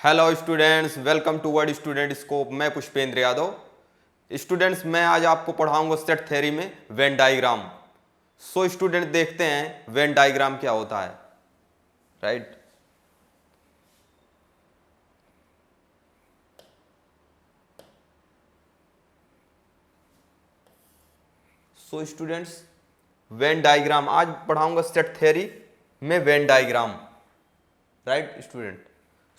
Hello students, welcome to word student scope. मैं Pushpendra Yadav. Students, मैं आज आपको पढ़ाऊंगा सेट थ्योरी में वेन डायग्राम। सो स्टूडेंट, देखते हैं वेन डायग्राम क्या होता है। Right. So students, Venn diagram आज पढ़ाऊंगा सेट थ्योरी में Venn diagram. Right student.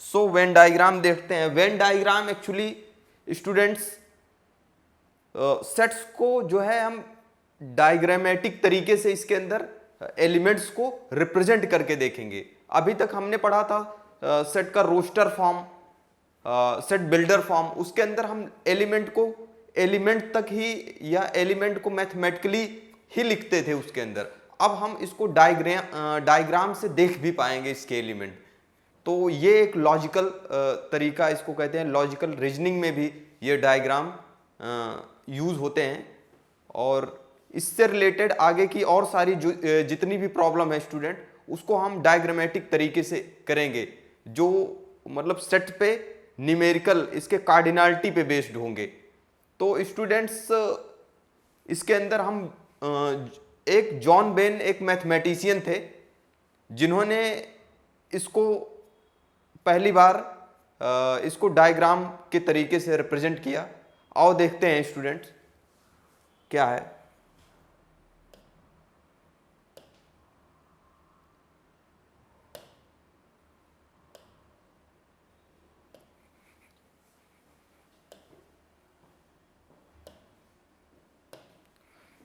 So Venn diagram देखते हैं। Venn diagram actually students sets को जो है हम डायग्रामेटिक तरीके से इसके अंदर एलिमेंट्स को रिप्रेजेंट करके देखेंगे। अभी तक हमने पढ़ा था सेट का roster form, set builder form. उसके अंदर हम एलिमेंट को एलिमेंट तक ही या एलिमेंट को मैथमेटिकली ही लिखते थे उसके अंदर। अब हम इसको डायग्राम से देख भी पाएंगे इसके एलिमेंट। तो ये एक लॉजिकल तरीका इसको कहते हैं। लॉजिकल रीजनिंग में भी ये डायग्राम यूज होते हैं और इससे रिलेटेड आगे की और सारी जितनी भी प्रॉब्लम है स्टूडेंट, उसको हम डायग्रामेटिक तरीके से करेंगे, जो मतलब सेट पे न्यूमेरिकल इसके कार्डिनलिटी पे बेस्ड होंगे। तो स्टूडेंट्स, इसके अंदर हम एक जॉन बेन एक मैथमेटिशियन थे जिन्होंने इसको पहली बार इसको डायग्राम के तरीके से रिप्रेजेंट किया। आओ देखते हैं स्टूडेंट्स क्या है।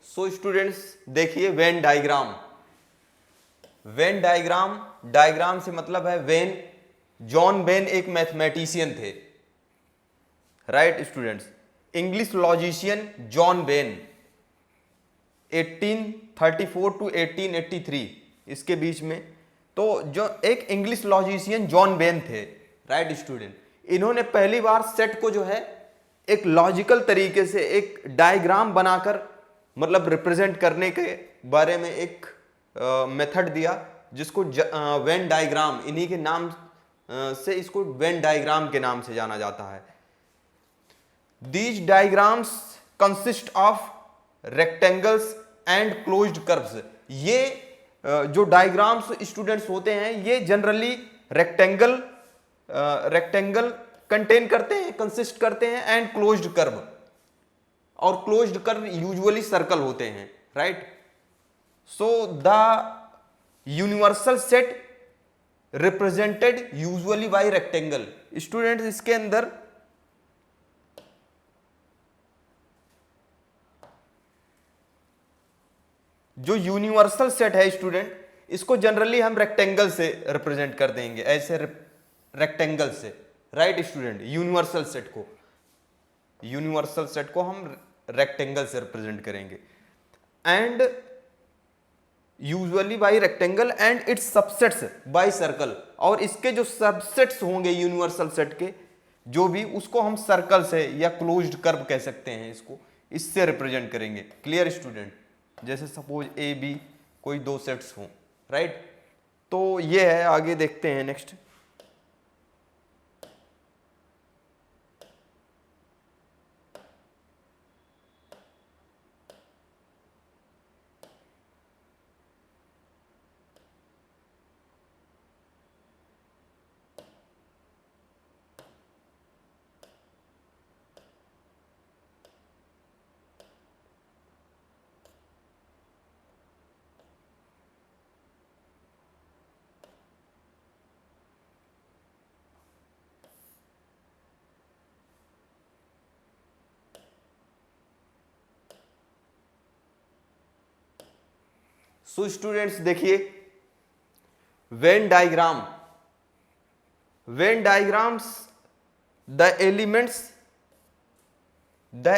सो स्टूडेंट्स देखिए, Venn diagram. Venn diagram, diagram से मतलब है वेन। जॉन बेन एक मैथमेटिशियन थे। Right students. English logician John Venn 1834 to 1883 इसके बीच में। तो जो एक इंग्लिश लॉजिशियन जॉन बेन थे, राइट स्टूडेंट, इन्होंने पहली बार सेट को जो है एक लॉजिकल तरीके से एक डायग्राम बनाकर मतलब रिप्रेजेंट करने के बारे में एक मेथड दिया, जिसको वेन डायग्राम, इन्हीं के नाम से इसको वेन डायग्राम के नाम से जाना जाता है। These diagrams consist of rectangles and closed curves। ये जो डायग्राम्स स्टूडेंट्स होते हैं ये जनरली रेक्टेंगल कंटेन करते हैं, कंसिस्ट करते हैं, एंड क्लोज्ड कर्व। और क्लोज्ड कर्व यूजुअली सर्कल होते हैं। Right. So the universal set represented usually by rectangle. Students, इसके अंदर जो यूनिवर्सल सेट है स्टूडेंट, इसको जनरली हम रेक्टेंगल से रिप्रेजेंट कर देंगे, ऐसे रेक्टेंगल से। Right student. यूनिवर्सल सेट को हम रेक्टेंगल से रिप्रेजेंट करेंगे। And usually by rectangle and its subsets by circle. और इसके जो सबसेट्स होंगे यूनिवर्सल सेट के जो भी, उसको हम सर्कल से या क्लोज्ड कर्व कह सकते हैं, इसको इससे रिप्रेजेंट करेंगे। Clear student. जैसे सपोज ए बी कोई दो सेट्स हों। राइट। तो ये है, आगे देखते हैं नेक्स्ट। सो स्टूडेंट्स देखिए, Venn diagrams the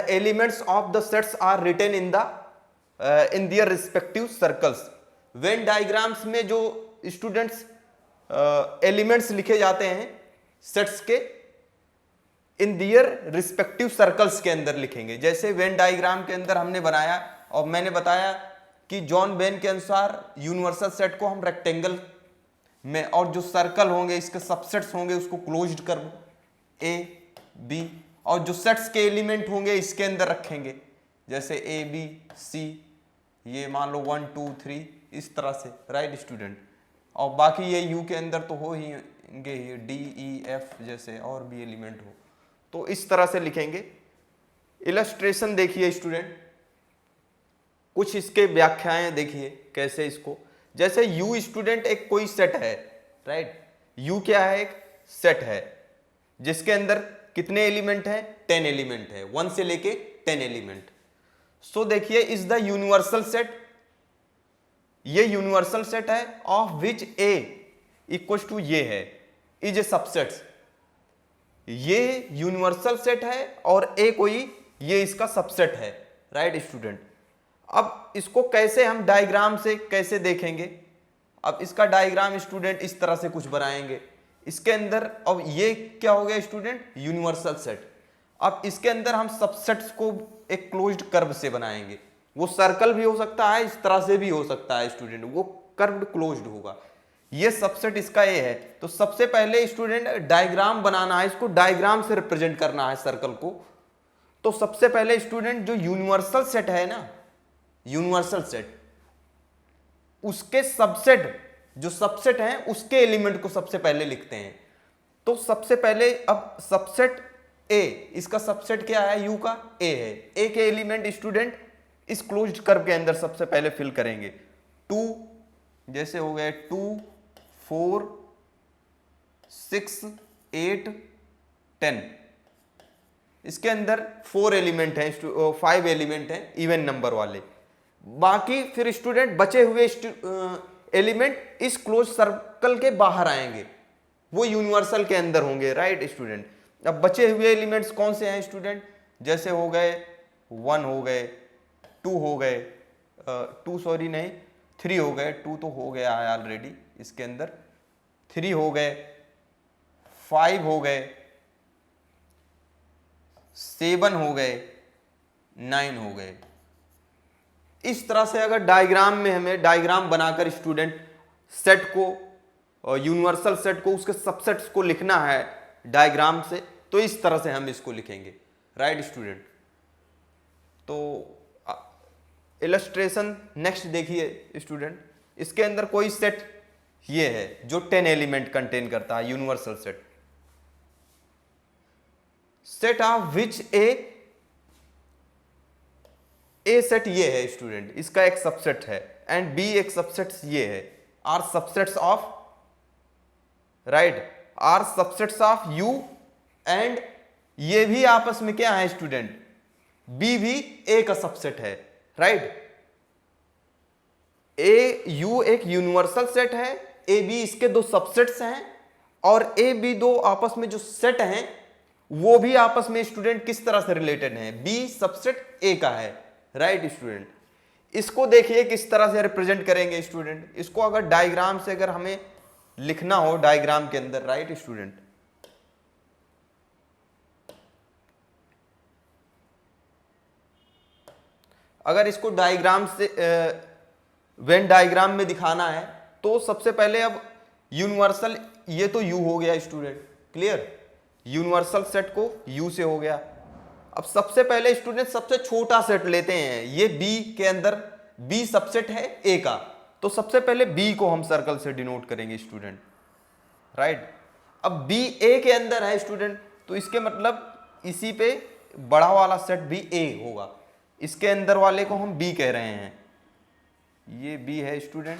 elements of the sets are written in their respective circles. Venn diagrams में जो स्टूडेंट्स एलिमेंट्स लिखे जाते हैं सेट्स के, इन दियर रिस्पेक्टिव सर्कल्स के अंदर लिखेंगे। जैसे वेन डायग्राम के अंदर हमने बनाया और मैंने बताया कि जॉन बेन के अनुसार यूनिवर्सल सेट को हम रेक्टेंगल में, और जो सर्कल होंगे इसके सबसेट्स होंगे उसको क्लोज्ड कर्व ए बी, और जो सेट्स के एलिमेंट होंगे इसके अंदर रखेंगे, जैसे ए बी सी, ये मान लो 1 2 3 इस तरह से, राइट स्टूडेंट। और बाकी ये यू के अंदर तो हो ही ये डी ई एफ जैसे और भी एलिमेंट हो, तो इस तरह से लिखेंगे। इलस्ट्रेशन देखिए स्टूडेंट, कुछ इसके व्याख्याएं देखिए कैसे इसको, जैसे यू स्टूडेंट एक कोई सेट है, राइट। यू क्या है, एक सेट है जिसके अंदर कितने एलिमेंट हैं, 10 एलिमेंट है, 1 से लेके 10 एलिमेंट। सो देखिए इज द यूनिवर्सल सेट, ये यूनिवर्सल सेट है of which A equal to ये है, इज ए सबसेट्स, ये यूनिवर्सल सेट है और ए कोई ये इसका सबसेट है, राइट स्टूडेंट। अब इसको कैसे हम डायग्राम से कैसे देखेंगे, अब इसका डायग्राम स्टूडेंट इस तरह से कुछ बनाएंगे, इसके अंदर अब ये क्या हो गया स्टूडेंट, यूनिवर्सल सेट। अब इसके अंदर हम सबसेट्स को एक क्लोज्ड कर्व से बनाएंगे, वो सर्कल भी हो सकता है, इस तरह से भी हो सकता है स्टूडेंट, वो कर्व्ड क्लोज्ड होगा। ये सबसेट इसका ए है, तो सबसे पहले स्टूडेंट डायग्राम बनाना है, इसको डायग्राम से रिप्रेजेंट करना है सर्कल को। तो सबसे पहले स्टूडेंट जो यूनिवर्सल सेट है ना, यूनिवर्सल सेट, उसके सबसेट, जो सबसेट हैं उसके एलिमेंट को सबसे पहले लिखते हैं। तो सबसे पहले अब सबसेट ए, इसका सबसेट क्या है, यू का ए है, ए के एलिमेंट स्टूडेंट इस क्लोज्ड कर्व के अंदर सबसे पहले फिल करेंगे। 2 जैसे हो गए 2 4 6 8 10, इसके अंदर 4 एलिमेंट हैं, 5 एलिमेंट हैं इवन नंबर वाले। बाकी फिर स्टूडेंट बचे हुए एलिमेंट इस क्लोज सर्कल के बाहर आएंगे, वो यूनिवर्सल के अंदर होंगे, राइट स्टूडेंट। अब बचे हुए एलिमेंट्स कौन से हैं स्टूडेंट, जैसे हो गए 1 हो गए, 2 हो गए, 2 सॉरी नहीं 3 हो गए, 2 तो हो गया है ऑलरेडी इसके अंदर, 3 हो गए, 5 हो गए, 7 हो गए, 9 हो गए। इस तरह से अगर डायग्राम में हमें डायग्राम बनाकर स्टूडेंट सेट को, यूनिवर्सल सेट को, उसके सबसेट्स को लिखना है डायग्राम से, तो इस तरह से हम इसको लिखेंगे, राइट स्टूडेंट। तो इलस्ट्रेशन नेक्स्ट देखिए स्टूडेंट, इसके अंदर कोई सेट ये है जो 10 एलिमेंट कंटेन करता है, universal set, set of which A set ये है स्टूडेंट, इसका एक सबसेट है, एंड बी एक सबसेट ये है, are subsets of, right, are subsets of U, and ये भी आपस में क्या है स्टूडेंट, बी भी ए का सबसेट है, राइट। ए यू एक यूनिवर्सल सेट है, ए बी इसके 2 सबसेट्स हैं, और ए बी 2 आपस में जो सेट हैं वो भी आपस में स्टूडेंट किस तरह से रिलेटेड हैं, बी सबसेट ए का है, राइट स्टूडेंट। इसको देखिए किस तरह से रिप्रेजेंट करेंगे स्टूडेंट, इसको अगर डायग्राम से अगर हमें लिखना हो डायग्राम के अंदर, राइट स्टूडेंट, अगर इसको डायग्राम से वेन डायग्राम में दिखाना है तो सबसे पहले अब यूनिवर्सल, ये तो यू हो गया स्टूडेंट, क्लियर, यूनिवर्सल सेट को यू से हो गया। अब सबसे पहले स्टूडेंट सबसे छोटा सेट लेते हैं, ये बी के अंदर बी सबसेट है ए का, तो सबसे पहले बी को हम सर्कल से डिनोट करेंगे स्टूडेंट, राइट। अब बी ए के अंदर है स्टूडेंट, तो इसके मतलब इसी पे बड़ा वाला सेट भी ए होगा, इसके अंदर वाले को हम बी कह रहे हैं, ये बी है स्टूडेंट,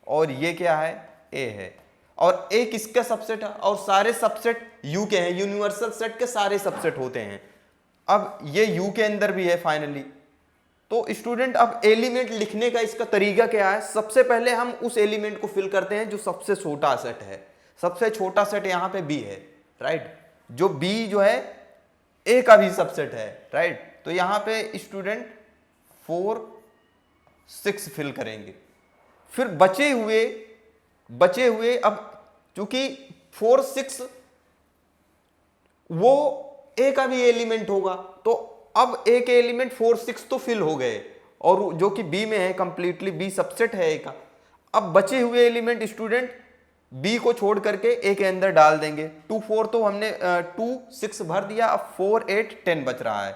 और ये क्या है, ए है, और ए किसका सबसेट है, और सारे सबसेट यू के हैं, यूनिवर्सल सेट के सारे सबसेट होते हैं। अब ये यू के अंदर भी है फाइनली। तो स्टूडेंट अब एलिमेंट लिखने का इसका तरीका क्या है, सबसे पहले हम उस एलिमेंट को फिल करते हैं जो सबसे छोटा सेट है, सबसे छोटा सेट यहाँ पे बी है, राइट, जो बी जो है ए का भी सबसेट है, राइट। तो यहाँ पे स्टूडेंट 4 6 फिल करेंगे, फिर बचे हुए अब चूंकि 4 6 वो ए का भी एलिमेंट होगा, तो अब ए के एलिमेंट 4 6 तो फिल हो गए, और जो कि बी में है कंप्लीटली, बी सबसेट है ए का। अब बचे हुए एलिमेंट स्टूडेंट बी को छोड़ करके ए के अंदर डाल देंगे। 2 4 तो हमने 2 6 भर दिया, अब 4 8 10 बच रहा है।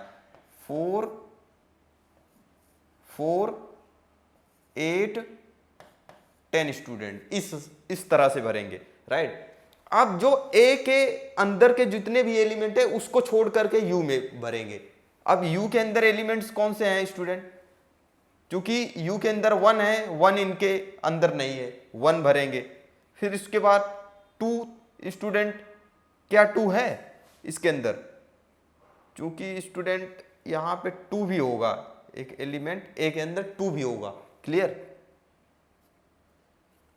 4 4 8 10 स्टूडेंट इस तरह से भरेंगे, राइट। अब जो ए के अंदर के जितने भी एलिमेंट है उसको छोड़ करके यू में भरेंगे। अब यू के अंदर एलिमेंट्स कौन से हैं स्टूडेंट? क्योंकि यू के अंदर 1 है, 1 इनके अंदर नहीं है, 1 भरेंगे। फिर इसके बाद 2 स्टूडेंट, क्या 2 है इसके अंदर? क्योंकि स्टूडेंट यहाँ पे 2 भी होगा, एक एलिमेंट ए के अंदर 2 भी होगा, क्लियर?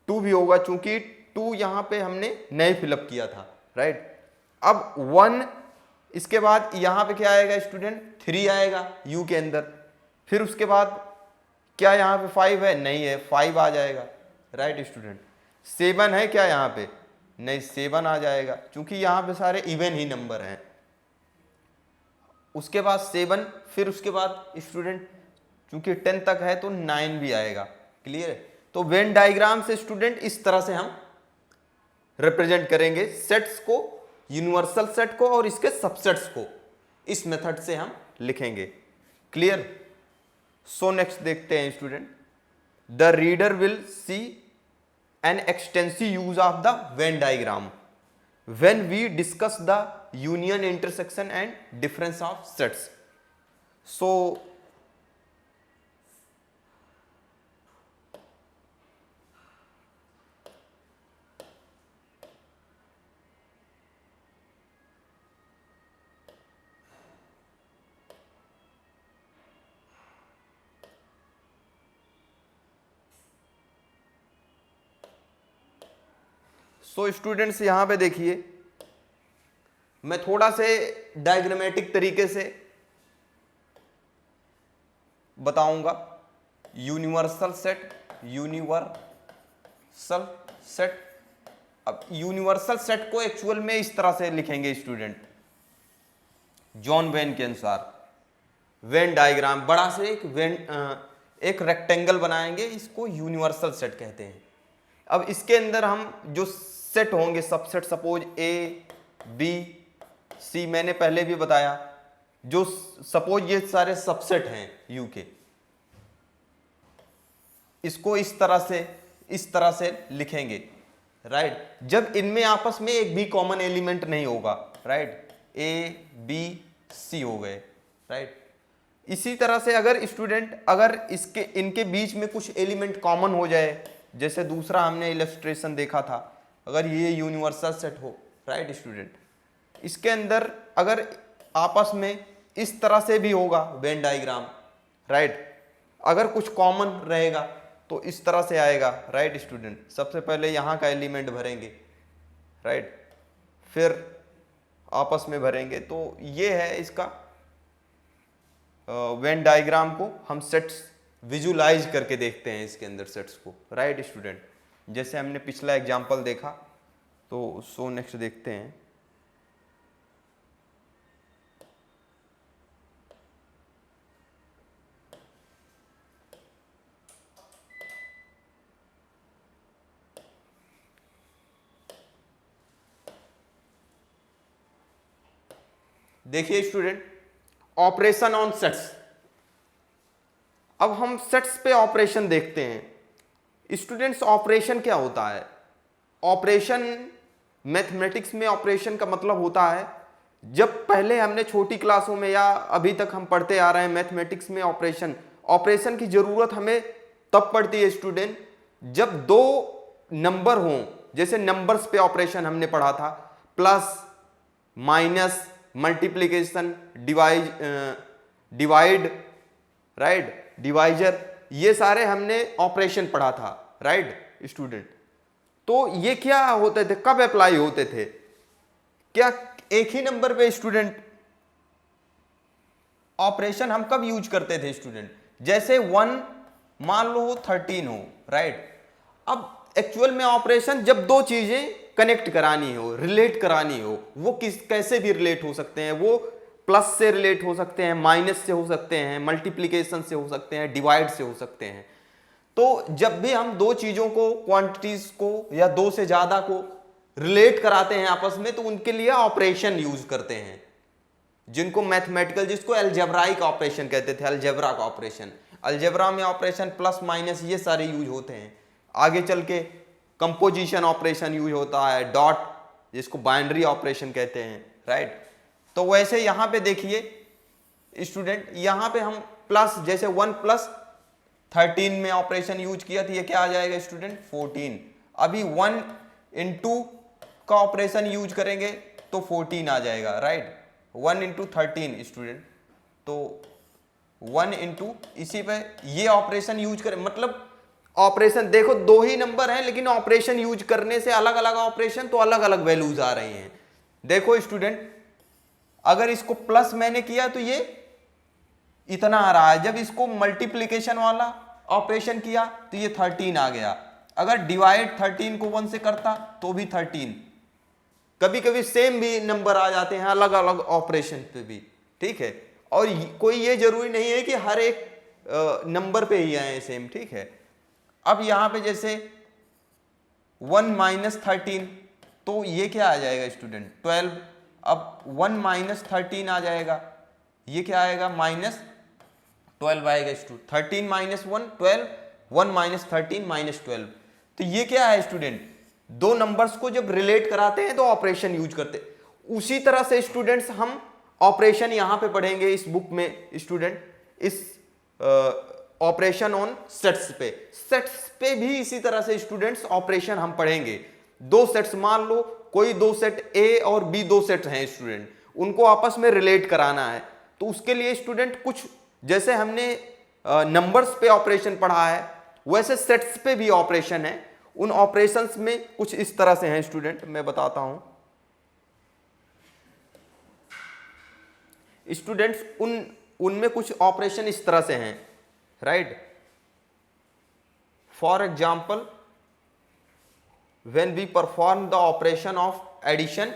2 भी होगा क्योंकि 2 यहाँ पे हमने नए फिलअप किया था, राइट। अब 1, इसके बाद यहाँ पे क्या आएगा स्टूडेंट? 3 आएगा यू के अंदर। फिर उसके बाद क्या यहाँ पे 5 है? नहीं है, 5 आ जाएगा, राइट स्टूडेंट। 7 है क्या यहाँ पे? नहीं, 7 आ जाएगा क्योंकि यहाँ पे सारे इवन ही नंबर हैं। उसके बाद 7, फिर उसके बाद स्टूडेंट क्योंकि 10 तक है तो 9 भी आएगा, क्लियर है। तो वेन डायग्राम से स्टूडेंट इस तरह से हम रिप्रेजेंट करेंगे सेट्स को, यूनिवर्सल सेट को और इसके सबसेट्स को। इस मेथड से हम लिखेंगे, क्लियर। सो नेक्स्ट देखते हैं student, the reader will see an extensive use of the Venn diagram when we discuss the union, intersection and difference of sets. So students यहां पे देखिए, मैं थोड़ा से डायग्रामेटिक तरीके से बताऊंगा। Universal set, universal set. अब यूनिवर्सल सेट को एक्चुअल में इस तरह से लिखेंगे स्टूडेंट, जॉन वेन के अनुसार। वेन डायग्राम, बड़ा से एक रेक्टेंगल बनाएंगे, इसको यूनिवर्सल सेट कहते हैं। अब इसके अंदर हम जो सेट होंगे, subset, suppose A B C, मैंने पहले भी बताया, जो सपोज ये सारे सबसेट हैं यू के, इसको इस तरह से लिखेंगे, राइट। जब इनमें आपस में एक भी कॉमन एलिमेंट नहीं होगा, राइट, ए बी सी हो गए, राइट। इसी तरह से अगर स्टूडेंट, अगर इनके बीच में कुछ एलिमेंट कॉमन हो जाए, जैसे दूसरा हमने इलस्ट्रेशन देखा था, अगर ये यूनिवर्सल सेट हो, राइट स्टूडेंट, इसके अंदर अगर आपस में इस तरह से भी होगा वेन डायग्राम, राइट, अगर कुछ कॉमन रहेगा तो इस तरह से आएगा, राइट स्टूडेंट। सबसे पहले यहाँ का एलिमेंट भरेंगे, राइट, फिर आपस में भरेंगे। तो ये है इसका वेन डायग्राम को हम सेट्स विजुलाइज करके देखते हैं इसके अंदर सेट्स को, राइट स्टूडेंट। जैसे हमने पिछला एग्जांपल देखा, तो सो नेक्स्ट देखते हैं। देखिए स्टूडेंट, ऑपरेशन ऑन सेट्स। अब हम सेट्स पे ऑपरेशन देखते हैं। स्टूडेंट्स, ऑपरेशन क्या होता है? ऑपरेशन, मैथमेटिक्स में ऑपरेशन का मतलब होता है, जब पहले हमने छोटी क्लासों में या अभी तक हम पढ़ते आ रहे हैं मैथमेटिक्स में ऑपरेशन की जरूरत हमें तब पड़ती है स्टूडेंट, जब दो नंबर हों। जैसे नंबर्स पे ऑपरेशन हमने पढ़ा था, plus, minus, multiplication, divide, right, divisor, ये सारे हमने ऑपरेशन पढ़ा था, राइट स्टूडेंट। तो ये क्या होते थे, कब अप्लाई होते थे? क्या एक ही नंबर पे स्टूडेंट ऑपरेशन हम कब यूज करते थे स्टूडेंट? जैसे 1 मान लो 13 हो, राइट। अब एक्चुअल में ऑपरेशन जब दो चीजें कनेक्ट करानी हो, रिलेट करानी हो, वो कैसे भी रिलेट हो सकते हैं। वो प्लस से रिलेट हो सकते हैं, माइनस से हो सकते हैं, मल्टीप्लिकेशन से हो सकते हैं, डिवाइड से हो सकते हैं। तो जब भी हम दो चीजों को, क्वांटिटीज को या दो से ज्यादा को रिलेट कराते हैं आपस में, तो उनके लिए ऑपरेशन यूज करते हैं, जिनको मैथमेटिकल, जिसको अलजेब्राइक ऑपरेशन कहते थे, अलजेब्रा का ऑपरेशन। अलजेब्रा में ऑपरेशन प्लस माइनस ये सारे यूज होते हैं। आगे चल के कंपोजिशन ऑपरेशन यूज होता है, डॉट, जिसको बाइनरी ऑपरेशन कहते हैं, राइट। तो वैसे यहां पे देखिए स्टूडेंट, यहां पे हम प्लस, जैसे 1 + 13 में ऑपरेशन यूज किया तो ये क्या आ जाएगा स्टूडेंट, 14। अभी 1 × 2 का ऑपरेशन यूज करेंगे तो 14 आ जाएगा, राइट। 1 × 13 स्टूडेंट, तो 1 × इसी पे ये ऑपरेशन यूज करें, मतलब ऑपरेशन देखो दो ही नंबर हैं, लेकिन ऑपरेशन यूज करने से अलग अलग ऑपरेशन, तो अलग अलग वैल्यूज आ रही हैं। देखो स्टूडेंट, अगर इसको प्लस मैंने किया तो ये इतना आ रहा है, जब इसको मल्टीप्लिकेशन वाला ऑपरेशन किया तो ये 13 आ गया। अगर डिवाइड 13 को 1 से करता तो भी 13। कभी कभी सेम भी नंबर आ जाते हैं अलग अलग ऑपरेशन पे भी, ठीक है। और कोई ये जरूरी नहीं है कि हर एक नंबर पे ही आए सेम, ठीक है। अब यहां पे जैसे 1 - 13, तो ये क्या आ जाएगा स्टूडेंट, 12। अब 1 - 13 आ जाएगा, ये क्या आएगा, -12 आएगा स्टूडेंट। 13 - 1 12, 1 - 13 -12। तो ये क्या है स्टूडेंट, दो नंबर्स को जब रिलेट कराते हैं तो ऑपरेशन यूज करते। उसी तरह से स्टूडेंट्स हम ऑपरेशन यहां पे पढ़ेंगे इस बुक में स्टूडेंट, इस ऑपरेशन ऑन सेट्स पे भी इसी तरह से स्टूडेंट्स ऑपरेशन हम पढ़ेंगे। दो सेट्स, मान लो कोई दो सेट ए और बी, दो सेट हैं स्टूडेंट, उनको आपस में रिलेट कराना है। तो उसके लिए स्टूडेंट कुछ, जैसे हमने नंबर्स पे ऑपरेशन पढ़ा है, वैसे सेट्स पे भी ऑपरेशन है। उन ऑपरेशंस में कुछ इस तरह से हैं स्टूडेंट, मैं बताता हूं स्टूडेंट्स। उनमें कुछ ऑपरेशन इस तरह से हैं, right. For example, when we perform the operation of addition,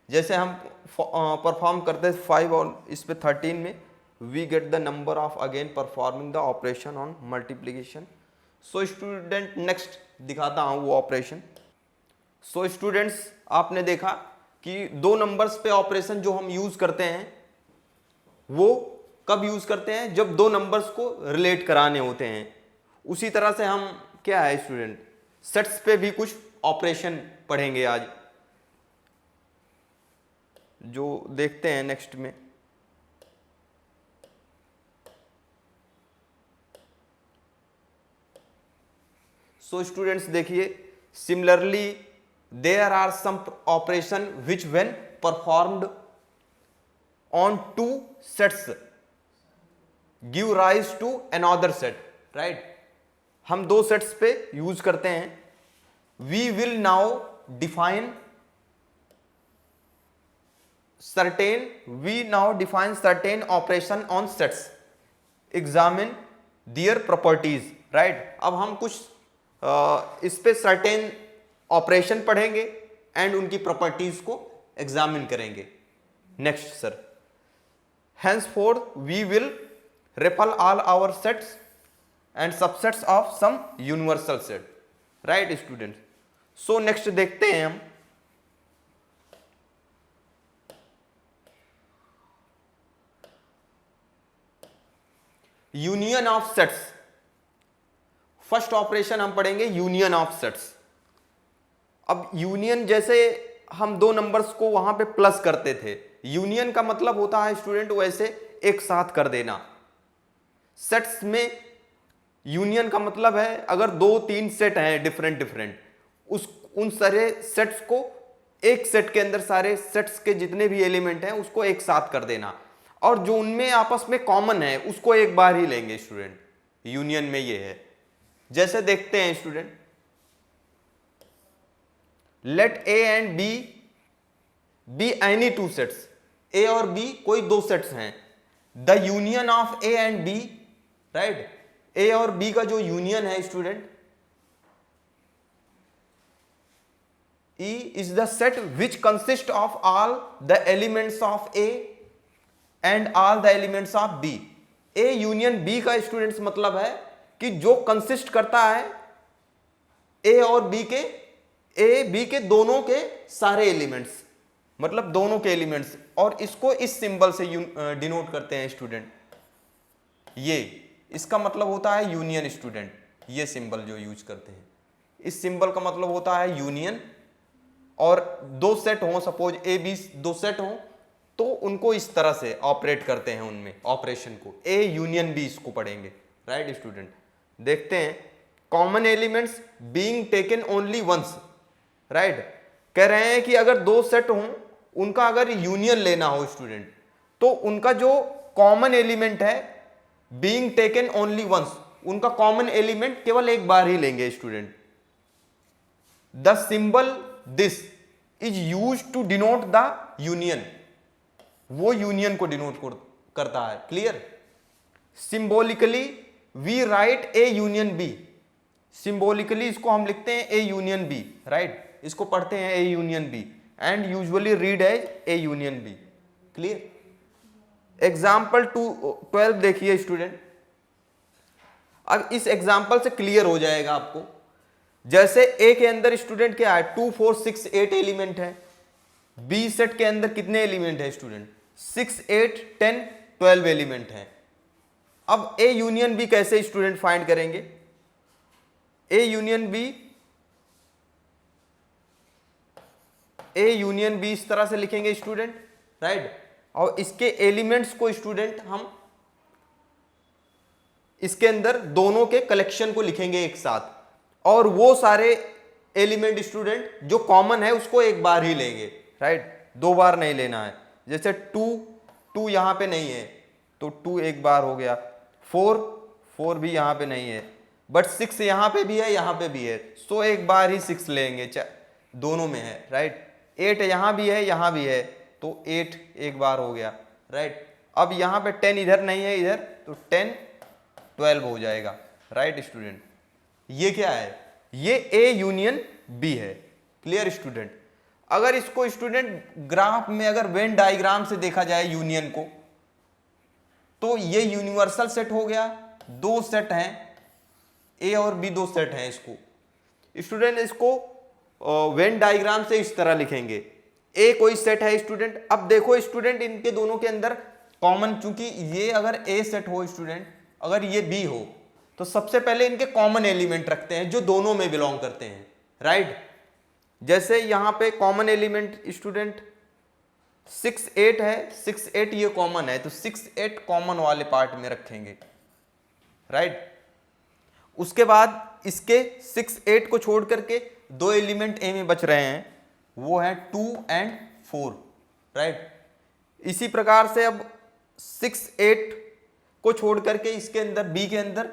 जैसे हम परफॉर्म करते हैं 5 और इस पे 13 में, we get the number of again performing the operation on multiplication. So student next दिखाता हूं वो ऑपरेशन। सो स्टूडेंट्स, आपने देखा कि दो नंबर्स पे ऑपरेशन जो हम यूज करते हैं वो कब यूज करते हैं, जब दो नंबर्स को रिलेट कराने होते हैं। उसी तरह से हम क्या है स्टूडेंट, सेट्स पे भी कुछ ऑपरेशन पढ़ेंगे आज, जो देखते हैं नेक्स्ट में। सो स्टूडेंट्स देखिए, similarly there are some operation which when performed on two sets give rise to another set, right. हम दो सेट्स पे यूज करते हैं। We will now define certain operation on sets, examine their properties, right. अब हम कुछ इस पे सर्टेन ऑपरेशन पढ़ेंगे एंड उनकी प्रॉपर्टीज को एग्जामिन करेंगे। Next sir, henceforth we will repel all our sets and subsets of some universal set, right students। so next देखते हैं हम union of sets. First operation हम पढ़ेंगे यूनियन ऑफ सेट्स। अब यूनियन, जैसे हम दो नंबर्स को वहां पे प्लस करते थे, यूनियन का मतलब होता है स्टूडेंट वैसे एक साथ कर देना। सेट्स में यूनियन का मतलब है अगर 2-3 सेट हैं डिफरेंट, उन सारे सेट्स को एक सेट के अंदर, सारे सेट्स के जितने भी एलिमेंट हैं उसको एक साथ कर देना, और जो उनमें आपस में कॉमन है उसको एक बार ही लेंगे स्टूडेंट। यूनियन में ये है, जैसे देखते हैं student, let A and B any two sets. A और बी कोई दो सेट्स हैं। The union of A and B, right, A और बी का जो यूनियन है student, E is the set which consist of all the elements of A and all the elements of B. A union B का students मतलब है कि जो consist करता है ए और बी के, ए बी के दोनों के सारे एलिमेंट्स, मतलब दोनों के एलिमेंट्स, और इसको इस सिंबल से डिनोट करते हैं स्टूडेंट। ये इसका मतलब होता है यूनियन स्टूडेंट, ये सिंबल जो यूज करते हैं, इस सिंबल का मतलब होता है यूनियन। और दो सेट हो, सपोज ए बी दो सेट हो, तो उनको इस तरह से ऑपरेट करते हैं, उनमें ऑपरेशन को ए यूनियन बी इसको पढ़ेंगे, राइट स्टूडेंट। देखते हैं common elements being taken only once, right. कह रहे हैं कि अगर दो सेट हों, उनका अगर यूनियन लेना हो स्टूडेंट, तो उनका जो कॉमन एलिमेंट है बीइंग टेकन ओनली वंस, उनका कॉमन एलिमेंट केवल एक बार ही लेंगे student. The symbol this is use to denote the union, वो यूनियन को डिनोट करता है, clear. Symbolically we write A union B, symbolically इसको हम लिखते हैं ए यूनियन बी, राइट, इसको पढ़ते हैं A union B, and usually read as A union B, clear. Example 12 देखिए स्टूडेंट, अब इस एग्जाम्पल से क्लियर हो जाएगा आपको। जैसे ए के अंदर स्टूडेंट क्या है, 2 4 6 8 एलिमेंट है, बी सेट के अंदर कितने एलिमेंट है स्टूडेंट, 6 8 10 12 एलिमेंट है। अब ए यूनियन बी कैसे स्टूडेंट फाइंड करेंगे, A union B, A union B इस तरह से लिखेंगे स्टूडेंट, राइट। और इसके एलिमेंट्स को स्टूडेंट हम इसके अंदर दोनों के कलेक्शन को लिखेंगे एक साथ, और वो सारे एलिमेंट स्टूडेंट जो कॉमन है उसको एक बार ही लेंगे, राइट, दो बार नहीं लेना है। जैसे 2 यहां पे नहीं है तो 2 एक बार हो गया, 4 भी यहां पे नहीं है, बट 6 यहां पे भी है, यहां पे भी है, सो एक बार ही 6 लेंगे, दोनों में है, राइट। 8 यहां भी है, यहां भी है, तो 8 एक बार हो गया, राइट। अब यहां पे 10 इधर नहीं है, इधर, तो 10 12 हो जाएगा, राइट स्टूडेंट। ये क्या है, ये ए यूनियन बी है, क्लियर स्टूडेंट। अगर इसको स्टूडेंट ग्राफ में अगर वेन डायग्राम से देखा जाए यूनियन को, तो ये यूनिवर्सल सेट हो गया, दो सेट हैं ए और बी, दो सेट हैं। इसको स्टूडेंट इसको वेन डायग्राम से इस तरह लिखेंगे, ए कोई सेट है स्टूडेंट। अब देखो स्टूडेंट इनके दोनों के अंदर कॉमन, चूंकि ये अगर ए सेट हो स्टूडेंट, अगर ये बी हो, तो सबसे पहले इनके कॉमन एलिमेंट रखते हैं जो दोनों में बिलोंग करते हैं, राइट। जैसे यहां पे कॉमन एलिमेंट स्टूडेंट 6 8 है, 6 8 ये कॉमन है, तो 6 8 कॉमन वाले पार्ट में रखेंगे, राइट। उसके बाद इसके 6 8 को छोड़ करके दो एलिमेंट ए में बच रहे हैं, वो है 2 and 4, राइट। इसी प्रकार से अब 6 8 को छोड़ करके इसके अंदर बी के अंदर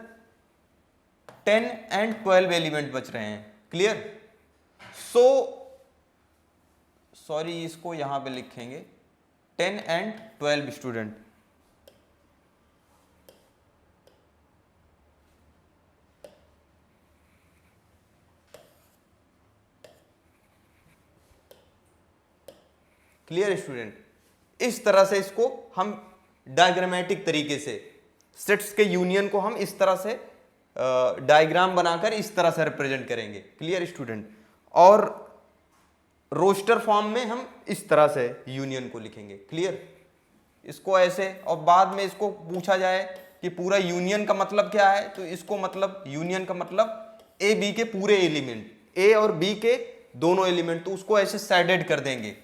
10 and 12 एलिमेंट बच रहे हैं, क्लियर। सॉरी इसको यहां पे लिखेंगे 10 and 12 स्टूडेंट। Clear student. इस तरह से इसको हम डायग्रामेटिक तरीके से सेट्स के यूनियन को हम इस तरह से डायग्राम बनाकर इस तरह से रिप्रेजेंट करेंगे, क्लियर स्टूडेंट। और रोस्टर फॉर्म में हम इस तरह से यूनियन को लिखेंगे, क्लियर। इसको ऐसे, और बाद में इसको पूछा जाए कि पूरा यूनियन का मतलब क्या है, तो इसको मतलब यूनियन का मतलब ए बी के पूरे एलिमेंट, ए और बी के दोनों एलिमेंट, तो उसको ऐसे सैडेड कर देंगे।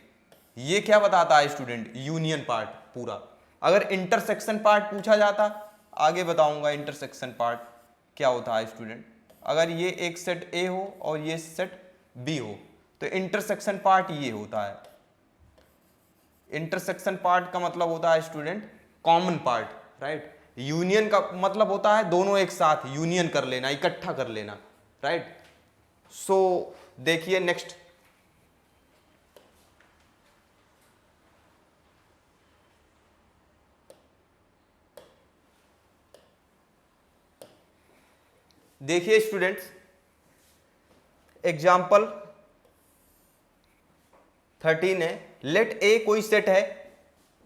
ये क्या बताता है स्टूडेंट, यूनियन पार्ट पूरा। अगर इंटरसेक्शन पार्ट पूछा जाता, आगे बताऊंगा इंटरसेक्शन पार्ट क्या होता है स्टूडेंट। अगर ये एक सेट ए हो और ये सेट बी हो, तो इंटरसेक्शन पार्ट ये होता है। इंटरसेक्शन पार्ट का मतलब होता है student common part, right. Union का मतलब होता है दोनों एक साथ यूनियन कर लेना, इकट्ठा कर लेना, राइट। सो देखिए नेक्स्ट, देखिए स्टूडेंट्स एग्जाम्पल 13 है। लेट ए कोई सेट है,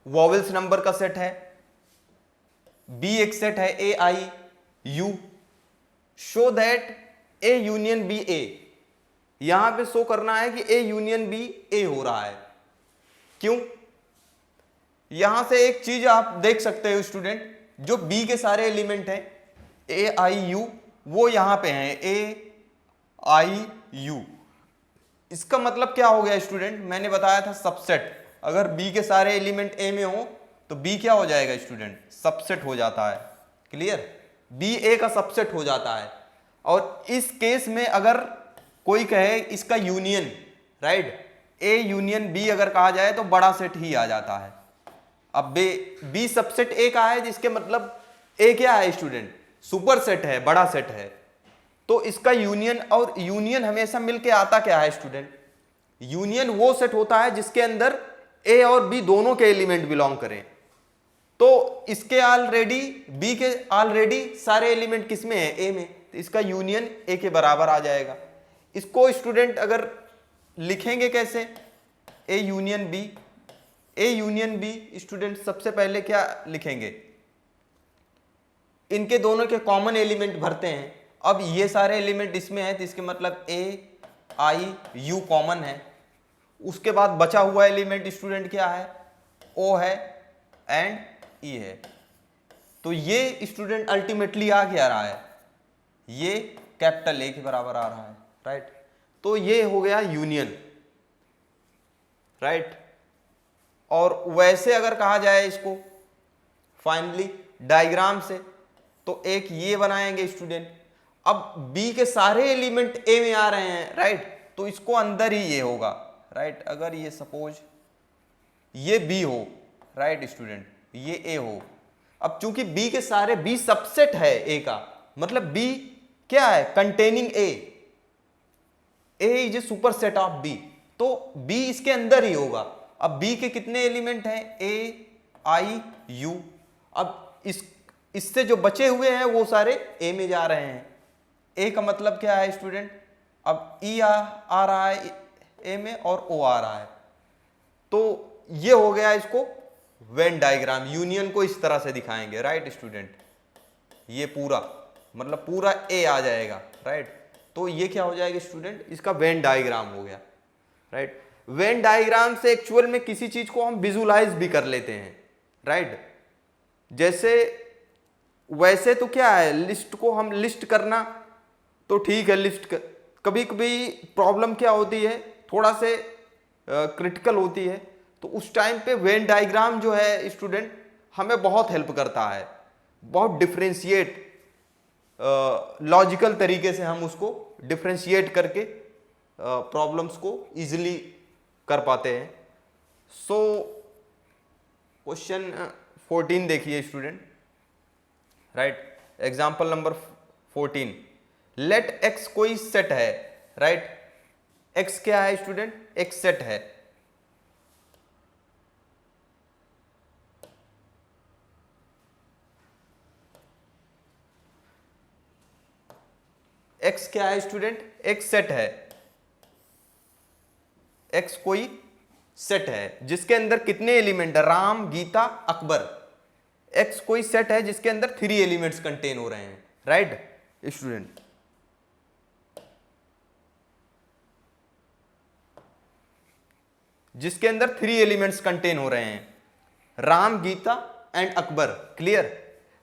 वॉवेल्स नंबर का सेट है, बी एक सेट है A I U, show that A union B A, यहां पे शो करना है कि ए यूनियन बी ए हो रहा है। क्यों? यहां से एक चीज आप देख सकते हो स्टूडेंट, जो बी के सारे एलिमेंट हैं ए आई यू, वो यहां पे हैं ए आई यू। इसका मतलब क्या हो गया स्टूडेंट? मैंने बताया था सबसेट, अगर बी के सारे एलिमेंट ए में हो तो बी क्या हो जाएगा स्टूडेंट? सबसेट हो जाता है। क्लियर? बी ए का सबसेट हो जाता है। और इस केस में अगर कोई कहे इसका union, right, A union B अगर कहा जाए तो बड़ा सेट ही आ जाता है। अब बी सबसेट ए का है, जिसके मतलब ए क्या है स्टूडेंट? सुपर सेट है, बड़ा सेट है। तो इसका यूनियन, और यूनियन हमेशा मिलके आता क्या है स्टूडेंट? यूनियन वो सेट होता है जिसके अंदर ए और बी दोनों के एलिमेंट बिलोंग करें। तो इसके ऑलरेडी, बी के ऑलरेडी सारे एलिमेंट किस में है? ए में, तो इसका यूनियन ए के बराबर आ जाएगा। इसको स्टूडेंट अगर लिखेंगे कैसे? A union B, A union B student सबसे पहले क्या लिखेंगे? इनके दोनों के कॉमन एलिमेंट भरते हैं। अब ये सारे एलिमेंट इसमें है तो इसके मतलब ए आई यू कॉमन है। उसके बाद बचा हुआ एलिमेंट स्टूडेंट क्या है? ओ है एंड ई है। तो ये स्टूडेंट अल्टीमेटली आ क्या रहा है? ये कैपिटल ए के बराबर आ रहा है, राइट। तो ये हो गया यूनियन, राइट। और वैसे अगर कहा जाए इसको फाइनली डायग्राम से, तो एक ये बनाएंगे स्टूडेंट। अब बी के सारे एलिमेंट ए में आ रहे हैं, राइट, तो इसको अंदर ही ये होगा, राइट। अगर ये सपोज ये बी हो, राइट स्टूडेंट, ये ए हो। अब चूंकि बी के सारे, बी सबसेट है ए का, मतलब बी क्या है? Containing A is A superset of B, तो बी इसके अंदर ही होगा। अब बी के कितने एलिमेंट हैं? ए आई यू। अब इससे जो बचे हुए हैं वो सारे ए में जा रहे हैं। ए का मतलब क्या है स्टूडेंट? अब ई आ रहा है ए में और ओ आ रहा है। तो ये हो गया इसको वेन डायग्राम। यूनियन को इस तरह से दिखाएंगे, राइट स्टूडेंट। ये पूरा मतलब पूरा ए आ जाएगा, राइट। तो ये क्या हो जाएगा स्टूडेंट? इसका वेन डायग्राम हो गया, राइट। वेन डायग्राम से एक्चुअल में किसी चीज को हम विजुलाइज भी कर लेते हैं, राइट। जैसे वैसे तो क्या है, लिस्ट को हम लिस्ट करना तो ठीक है, लिस्ट कभी कभी प्रॉब्लम क्या होती है, थोड़ा से क्रिटिकल होती है, तो उस टाइम पे वेन डायग्राम जो है स्टूडेंट हमें बहुत हेल्प करता है। बहुत डिफ्रेंशिएट, लॉजिकल तरीके से हम उसको डिफ्रेंशिएट करके प्रॉब्लम्स को इजीली कर पाते हैं। सो क्वेश्चन 14 देखिए student, right. Example number 14, let X कोई सेट है, राइट। एक्स क्या है स्टूडेंट? एक सेट है। एक्स क्या है स्टूडेंट? एक सेट है। एक्स कोई सेट है जिसके अंदर कितने एलिमेंट है? राम, गीता, अकबर। एक्स कोई सेट है जिसके अंदर 3 एलिमेंट्स कंटेन हो रहे हैं, राइट स्टूडेंट। जिसके अंदर 3 एलिमेंट्स कंटेन हो रहे हैं, Ram, Geeta and Akbar. Clear?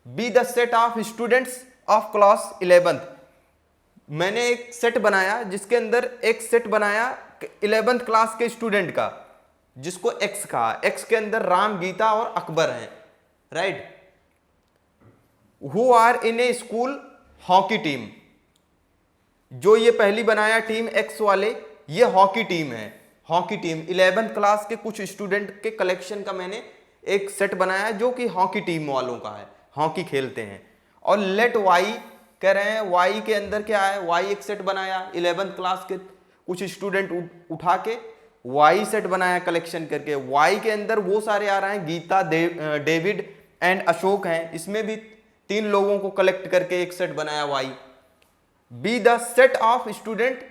B the set of students of class 11th। मैंने एक सेट बनाया जिसके अंदर एक सेट बनाया 11th क्लास के स्टूडेंट का, जिसको एक्स कहा। एक्स के अंदर राम, गीता और अकबर हैं, right. Who are in a school hockey team. जो ये पहली बनाया टीम एक्स वाले, ये हॉकी टीम है। हॉकी टीम 11th क्लास के कुछ स्टूडेंट के कलेक्शन का मैंने एक सेट बनाया जो कि हॉकी टीम वालों का है, हॉकी खेलते हैं। और लेट वाई कह रहे हैं, वाई के अंदर क्या है? वाई एक सेट बनाया 11th क्लास के कुछ स्टूडेंट उठा के वाई सेट बनाया कलेक्शन करके। वाई के अंदर वो सारे आ रहे हैं, गीता, डेविड एंड अशोक हैं। इसमें भी 3 लोगों को कलेक्ट करके एक सेट बनाया Y. B the set of student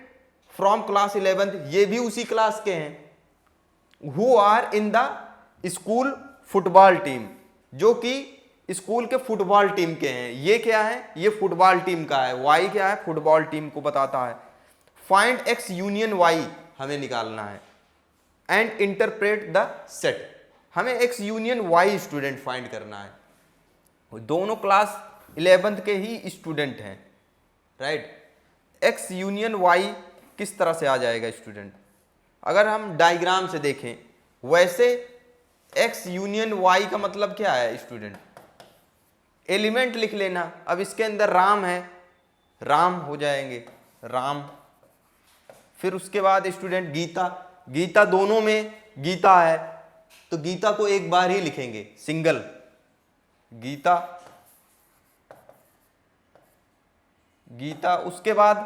from class 11th, ये भी उसी क्लास के हैं। Who are in the school football team, जो कि स्कूल के फुटबॉल टीम के हैं। ये क्या है, ये फुटबॉल टीम का है। वाई क्या है, फुटबॉल टीम को बताता है। फाइंड एक्स यूनियन वाई हमें निकालना है एंड इंटरप्रेट द सेट। हमें X union Y student find करना है। दोनों क्लास 11th के ही स्टूडेंट हैं, राइट। एक्स यूनियन वाई किस तरह से आ जाएगा स्टूडेंट, अगर हम डायग्राम से देखें वैसे एक्स यूनियन वाई का मतलब क्या है स्टूडेंट, एलिमेंट लिख लेना। अब इसके अंदर राम है, राम हो जाएंगे राम। फिर उसके बाद स्टूडेंट गीता, गीता दोनों में गीता है तो गीता को एक बार ही लिखेंगे, सिंगल गीता, गीता। उसके बाद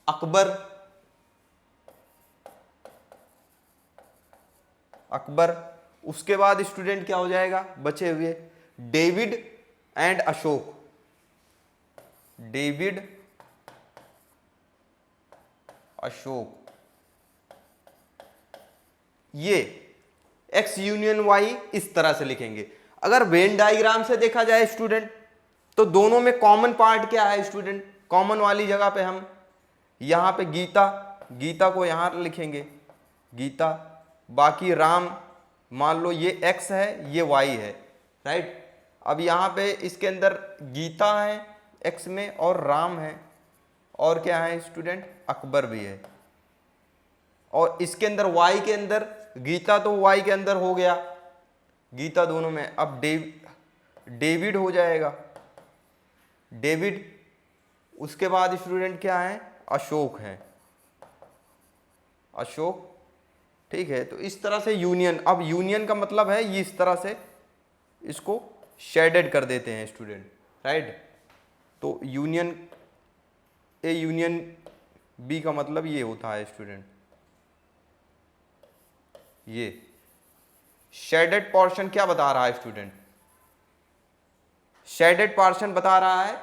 अकबर, अकबर। उसके बाद स्टूडेंट क्या हो जाएगा बचे हुए, David and Ashok, David Ashok. ये एक्स यूनियन वाई इस तरह से लिखेंगे। अगर वेन डायग्राम से देखा जाए स्टूडेंट तो दोनों में कॉमन पार्ट क्या है स्टूडेंट, कॉमन वाली जगह पे हम यहां पे गीता, गीता को यहां लिखेंगे गीता, बाकी राम। मान लो ये एक्स है ये वाई है, राइट। अब यहाँ पे इसके अंदर गीता है एक्स में और राम है और क्या है स्टूडेंट, अकबर भी है। और इसके अंदर वाई के अंदर गीता तो वाई के अंदर हो गया, गीता दोनों में। अब डेविड हो जाएगा, डेविड। उसके बाद स्टूडेंट क्या है, अशोक है, अशोक, ठीक है। तो इस तरह से यूनियन, अब यूनियन का मतलब है ये इस तरह से इसको शेडेड कर देते हैं स्टूडेंट, राइट। तो यूनियन ए यूनियन बी का मतलब ये होता है स्टूडेंट, ये शेडेड पोर्शन क्या बता रहा है स्टूडेंट, शेडेड पोर्शन बता रहा है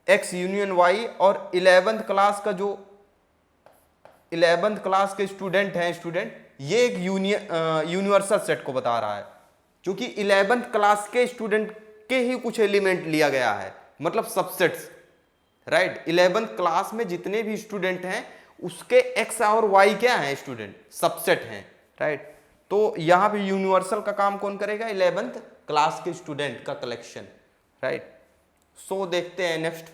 एक्स यूनियन वाई। और 11th क्लास का जो 11th क्लास के स्टूडेंट हैं स्टूडेंट, ये एक यूनिवर्सल सेट को बता रहा है, क्योंकि 11th क्लास के स्टूडेंट के ही कुछ एलिमेंट लिया गया है, मतलब सबसेट्स, राइट। 11th क्लास में जितने भी स्टूडेंट हैं उसके एक्स और वाई क्या हैं स्टूडेंट, सबसेट हैं, राइट। तो यहां पे यूनिवर्सल का काम कौन करेगा, 11th क्लास के स्टूडेंट का कलेक्शन, राइट। सो देखते हैं नेक्स्ट।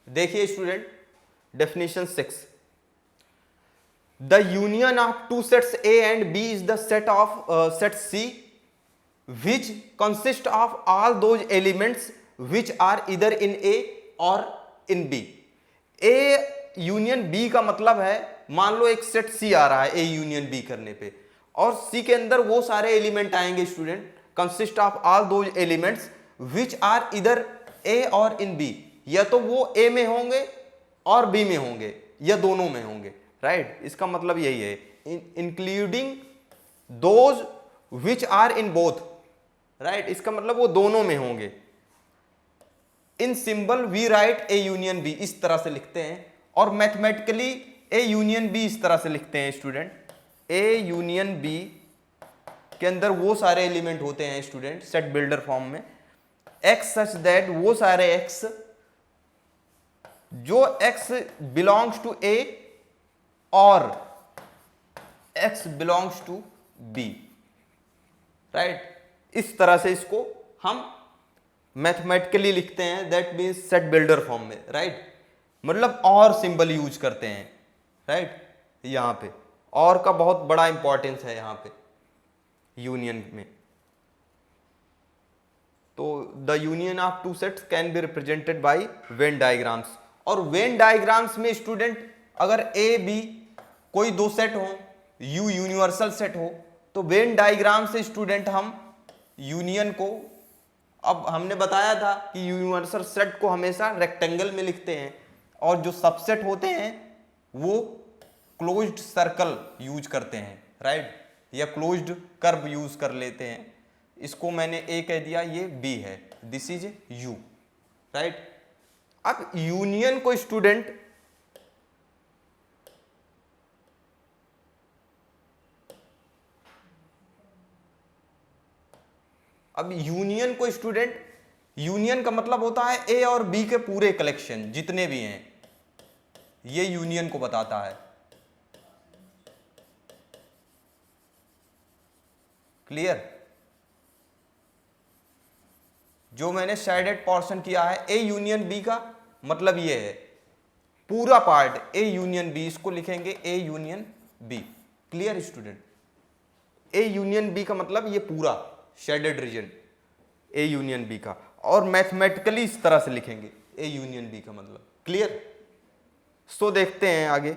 देखिए student definition 6, the union of two sets A and B is the set of set C which consist of all those elements which are either in A or in B. A union B का मतलब है, मान लो एक set सी आ रहा है A union B करने पे, और सी के अंदर वो सारे एलिमेंट आएंगे student, consist of all those elements which are either A or in B, या तो वो ए में होंगे और बी में होंगे या दोनों में होंगे, राइट। इसका मतलब यही है, including those which are in both, right. इसका मतलब वो दोनों में होंगे। In symbol we write A union B, इस तरह से लिखते हैं, और मैथमेटिकली ए यूनियन बी इस तरह से लिखते हैं स्टूडेंट। ए यूनियन बी के अंदर वो सारे एलिमेंट होते हैं स्टूडेंट सेट बिल्डर फॉर्म में, एक्स सच दैट, वो सारे एक्स जो x बिलोंग्स टू a और x belongs to b, right. इस तरह से इसको हम मैथमेटिकली लिखते हैं, that means set builder form में, राइट। मतलब और सिंबल यूज करते हैं, राइट। यहां पे और का बहुत बड़ा इंपॉर्टेंस है यहां पे यूनियन में। तो the union of two sets can be represented by Venn diagrams. और वेन डायग्राम्स में स्टूडेंट अगर ए बी कोई दो सेट हो, यू यूनिवर्सल सेट हो, तो वेन डायग्राम से स्टूडेंट हम यूनियन को, अब हमने बताया था कि यूनिवर्सल सेट को हमेशा रेक्टेंगल में लिखते हैं, और जो सबसेट होते हैं वो क्लोज्ड सर्कल यूज करते हैं, राइट, या क्लोज्ड कर्व यूज कर लेते हैं। इसको मैंने ए कह दिया, ये बी है, दिस इज यू, राइट। अब यूनियन को स्टूडेंट यूनियन का मतलब होता है ए और बी के पूरे कलेक्शन जितने भी हैं, ये यूनियन को बताता है। क्लियर? जो मैंने शेडेड पोर्शन किया है ए यूनियन बी का मतलब ये है पूरा पार्ट ए यूनियन बी, इसको लिखेंगे A union B. Clear student? A union B का मतलब ये पूरा shaded region A union B का, और मैथमेटिकली इस तरह से लिखेंगे ए यूनियन बी का मतलब। क्लियर? सो देखते हैं आगे।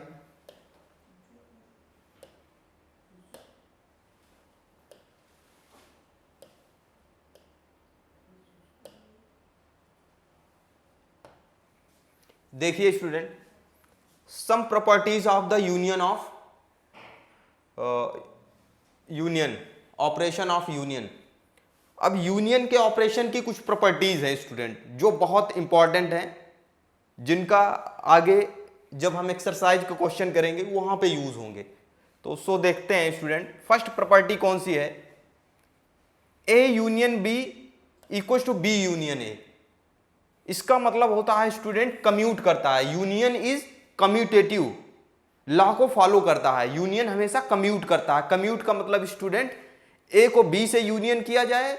देखिए student, some properties of the union of union, operation of union. अब यूनियन के ऑपरेशन की कुछ प्रॉपर्टीज हैं स्टूडेंट जो बहुत इंपॉर्टेंट हैं, जिनका आगे जब हम एक्सरसाइज का क्वेश्चन करेंगे वहां पे यूज होंगे। तो सो देखते हैं स्टूडेंट, फर्स्ट प्रॉपर्टी कौन सी है? A union B equal to B union A. इसका मतलब होता है स्टूडेंट कम्यूट करता है, यूनियन इज कम्यूटेटिव, लॉ को फॉलो करता है, यूनियन हमेशा कम्यूट करता है। कम्यूट का मतलब स्टूडेंट ए को बी से यूनियन किया जाए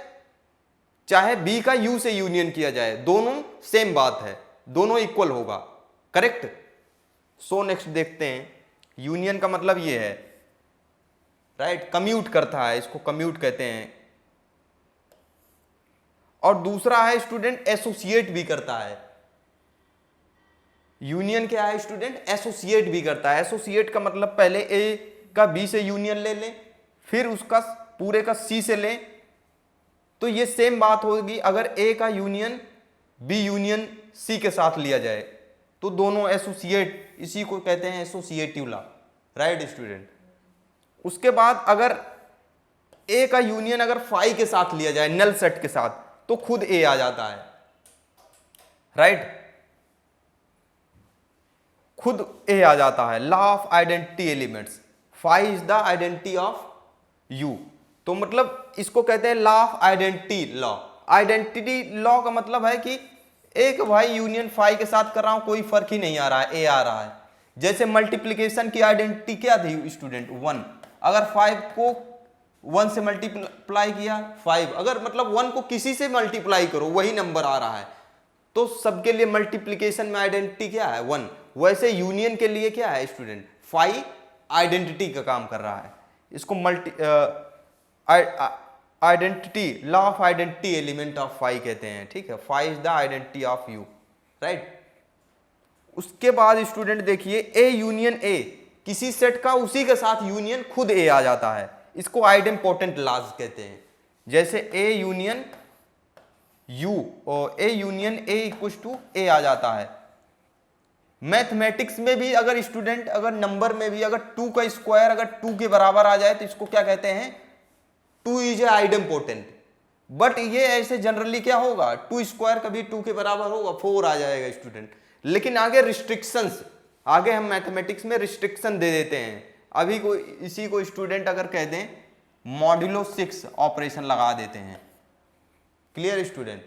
चाहे बी का यू से यूनियन किया जाए, दोनों सेम बात है, दोनों इक्वल होगा। करेक्ट? सो नेक्स्ट देखते हैं, यूनियन का मतलब ये है राइट, कम्यूट करता है, इसको कम्यूट कहते हैं। और दूसरा है स्टूडेंट एसोसिएट भी करता है। यूनियन क्या है स्टूडेंट? एसोसिएट भी करता है। एसोसिएट का मतलब पहले ए का बी से यूनियन ले लें, फिर उसका पूरे का सी से लें, तो ये सेम बात होगी। अगर ए का यूनियन बी यूनियन सी के साथ लिया जाए तो दोनों एसोसिएट, इसी को कहते हैं एसोसिएटिव लॉ। Right student? उसके बाद अगर ए का यूनियन अगर फाई के साथ लिया जाए, नल सेट के साथ, तो खुद ए आ जाता है। राइट? खुद ए आ जाता है। Law of identity elements, phi is the identity of U. तो मतलब इसको कहते हैं law of identity law. Identity law का मतलब है कि एक भाई यूनियन फाई के साथ कर रहा हूं, कोई फर्क ही नहीं आ रहा है, ए आ रहा है। जैसे मल्टीप्लिकेशन की आइडेंटिटी क्या थी स्टूडेंट? 1। अगर 5 को 1 से मल्टीप्लाई किया 5, अगर मतलब 1 को किसी से मल्टीप्लाई करो वही नंबर आ रहा है, तो सबके लिए मल्टीप्लिकेशन में आइडेंटिटी क्या है? 1। वैसे यूनियन के लिए क्या है स्टूडेंट? फाई आइडेंटिटी का काम कर रहा है। इसको identity, law of identity element of phi कहते हैं। ठीक है? Phi is the identity of U. Right? उसके बाद स्टूडेंट देखिए, ए यूनियन ए, किसी सेट का उसी के साथ यूनियन खुद ए आ जाता है, इसको आइडेंपोटेंट लॉज कहते हैं। जैसे ए यूनियन यू और A union A equal to A आ जाता है। मैथमेटिक्स में भी अगर स्टूडेंट, अगर नंबर में भी अगर 2 का स्क्वायर अगर 2 के बराबर आ जाए तो इसको क्या कहते हैं? 2 इज ए आइडेंपोटेंट। बट ये ऐसे जनरली क्या होगा? 2 स्क्वायर कभी 2 के बराबर होगा, 4 आ जाएगा स्टूडेंट। लेकिन आगे रिस्ट्रिक्शंस, आगे हम मैथमेटिक्स में रिस्ट्रिक्शन दे देते हैं। अभी कोई इसी को स्टूडेंट अगर कह दें मॉड्यूलो 6 ऑपरेशन लगा देते हैं। Clear student?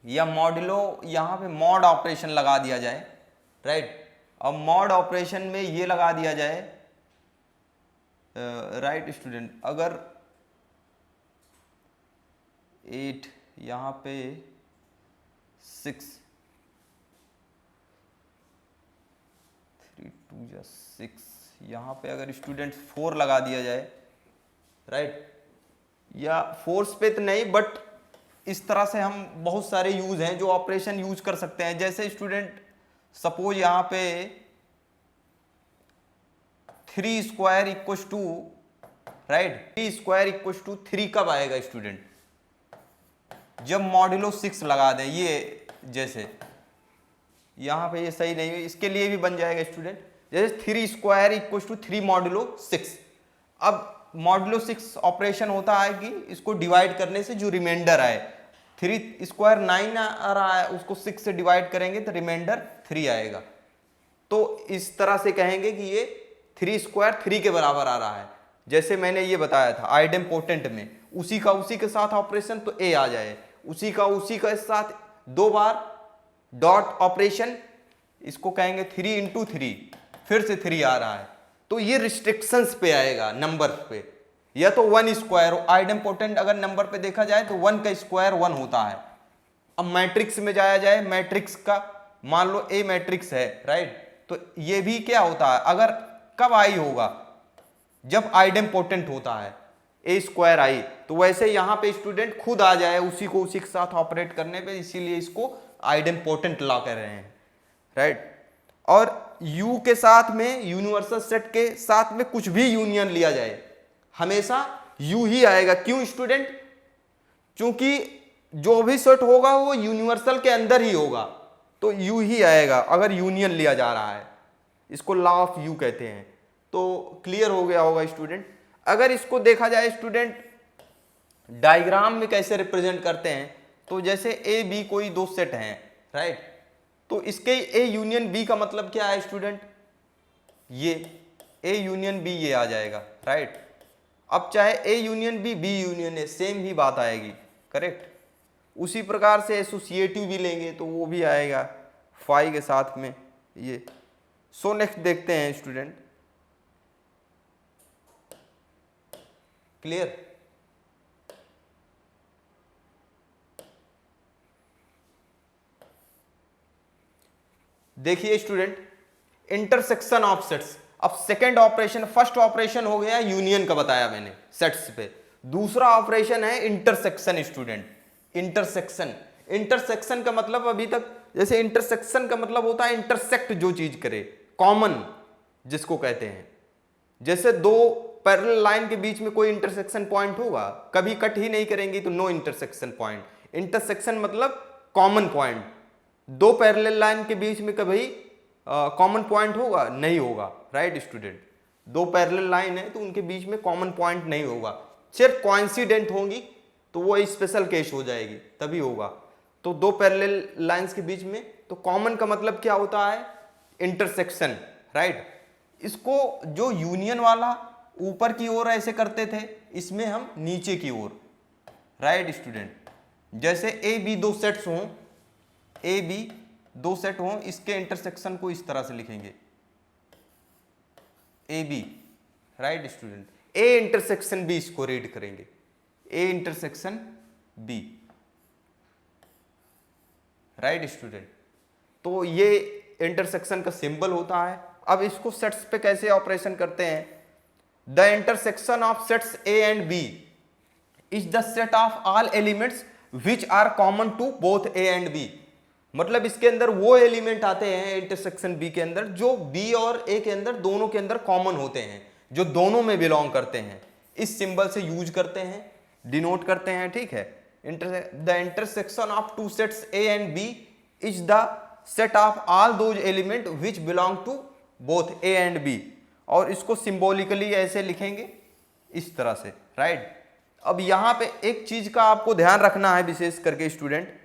या मॉड्यूलो, यहां पे मॉड ऑपरेशन लगा दिया जाए। राइट? अब मॉड ऑपरेशन में ये लगा दिया जाए। Right student? अगर 8 यहां पे 6, 3 2 जा 6, यहां पे अगर स्टूडेंट 4 लगा दिया जाए। राइट? या फोर्स पे तो नहीं, बट इस तरह से हम बहुत सारे यूज हैं जो ऑपरेशन यूज कर सकते हैं। जैसे स्टूडेंट सपोज यहां पे 3 square equal to, right, 3 square equal to 3 कब आएगा स्टूडेंट? जब मॉड्यूलो 6 लगा दें। ये जैसे यहां पे ये सही नहीं है, इसके लिए भी बन जाएगा स्टूडेंट। जैसे 3 स्क्वायर इक्वल टू 3 मॉड्यूलो 6। अब मॉड्यूलो 6 ऑपरेशन होता है कि इसको डिवाइड करने से जो रिमाइंडर आए, 3 स्क्वायर 9 आ रहा है, उसको 6 से डिवाइड करेंगे तो रिमाइंडर 3 आएगा। तो इस तरह से कहेंगे कि ये 3 स्क्वायर 3 के बराबर आ रहा है। जैसे मैंने ये बताया था आइडेम्पोटेंट में, उसी का उसी के साथ ऑपरेशन तो ए आ जाए, उसी का उसी के साथ 2 बार डॉट ऑपरेशन, इसको कहेंगे 3 इंटू 3, फिर से 3 आ रहा है, तो ये रिस्ट्रिक्शंस पे आएगा नंबर पे। या तो 1 स्क्वायर, आइडेम्पोटेंट अगर नंबर पे देखा जाए तो 1 का स्क्वायर 1 होता है। अब मैट्रिक्स में जाया जाए, मैट्रिक्स का मान लो ए मैट्रिक्स है, राइट, तो ये भी क्या होता है, अगर कब आई होगा, जब आइडेम्पोटेंट होता है ए स्क्वायर आई, तो वैसे यहां पे स्टूडेंट खुद आ जाए उसी को उसी के साथ ऑपरेट करने पे, इसीलिए इसको आइडेम्पोटेंट लॉ कह रहे हैं, राइट। और U के साथ में, यूनिवर्सल सेट के साथ में कुछ भी यूनियन लिया जाए हमेशा U ही आएगा। क्यों स्टूडेंट? क्योंकि जो भी सेट होगा वो यूनिवर्सल के अंदर ही होगा, तो U ही आएगा अगर यूनियन लिया जा रहा है। इसको लॉ ऑफ U कहते हैं। तो क्लियर हो गया होगा स्टूडेंट। अगर इसको देखा जाए स्टूडेंट डायग्राम में कैसे रिप्रेजेंट करते हैं, तो जैसे ए बी कोई दो सेट हैं, राइट, तो इसके ए यूनियन बी का मतलब क्या है स्टूडेंट, ये ए यूनियन बी ये आ जाएगा, राइट। अब चाहे A union B B union A, same ही बात आएगी, करेक्ट। उसी प्रकार से एसोसिएटिव भी लेंगे तो वो भी आएगा फाई के साथ में ये। सो नेक्स्ट देखते हैं स्टूडेंट, क्लियर। देखिए स्टूडेंट, इंटरसेक्शन ऑफ सेट्स। अब सेकंड ऑपरेशन, फर्स्ट ऑपरेशन हो गया यूनियन का बताया मैंने सेट्स पे, दूसरा ऑपरेशन है इंटरसेक्शन स्टूडेंट। इंटरसेक्शन, इंटरसेक्शन का मतलब अभी तक, जैसे इंटरसेक्शन का मतलब होता है इंटरसेक्ट जो चीज करे, कॉमन जिसको कहते हैं। जैसे दो पैरेलल लाइन के बीच में कोई इंटरसेक्शन पॉइंट होगा, कभी कट ही नहीं करेंगी तो नो इंटरसेक्शन पॉइंट। इंटरसेक्शन मतलब कॉमन पॉइंट। दो पैरेलल लाइन के बीच में कभी कॉमन पॉइंट होगा? नहीं होगा, राइट स्टूडेंट। दो पैरेलल लाइन है तो उनके बीच में कॉमन पॉइंट नहीं होगा, सिर्फ कोइंसिडेंट होंगी तो वो स्पेशल केस हो जाएगी, तभी होगा। तो दो पैरेलल लाइंस के बीच में, तो कॉमन का मतलब क्या होता है, इंटरसेक्शन, राइट। इसको जो यूनियन वाला ऊपर की ओर ऐसे करते थे, इसमें हम नीचे की ओर, राइट स्टूडेंट। जैसे ए बी दो सेट्स हों, ए बी दो सेट हों, इसके इंटरसेक्शन को इस तरह से लिखेंगे A B, right student. A intersection B इसको रीड करेंगे, A intersection B, right student. तो ये इंटरसेक्शन का सिंबल होता है। अब इसको सेट्स पे कैसे ऑपरेशन करते हैं, the intersection of sets A and B is the set of all elements which are common to both A and B. मतलब इसके अंदर वो एलिमेंट आते हैं इंटरसेक्शन बी के अंदर जो बी और ए के अंदर, दोनों के अंदर कॉमन होते हैं, जो दोनों में बिलोंग करते हैं। इस सिंबल से यूज करते हैं, डिनोट करते हैं, ठीक है। The intersection of two sets A and B is the set of all those element which belong to both A and B. और इसको सिंबॉलिकली ऐसे लिखेंगे इस तरह से, राइट। अब यहां पे एक चीज का आपको ध्यान रखना है विशेष करके स्टूडेंट,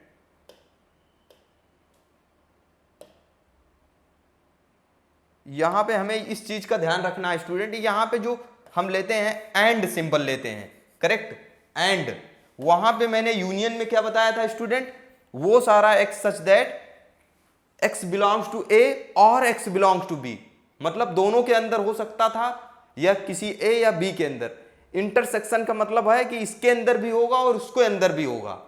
यहां पे हमें इस चीज का ध्यान रखना है स्टूडेंट, यहां पे जो हम लेते हैं एंड सिंबल लेते हैं, करेक्ट, एंड। वहां पे मैंने यूनियन में क्या बताया था स्टूडेंट, वो सारा X such that x belongs to A और एक्स बिलोंग्स टू बी, मतलब दोनों के अंदर हो सकता था या किसी ए या बी के अंदर। इंटरसेक्शन का मतलब है कि इसके अंदर भी होगा और उसके अंदर भी होगा,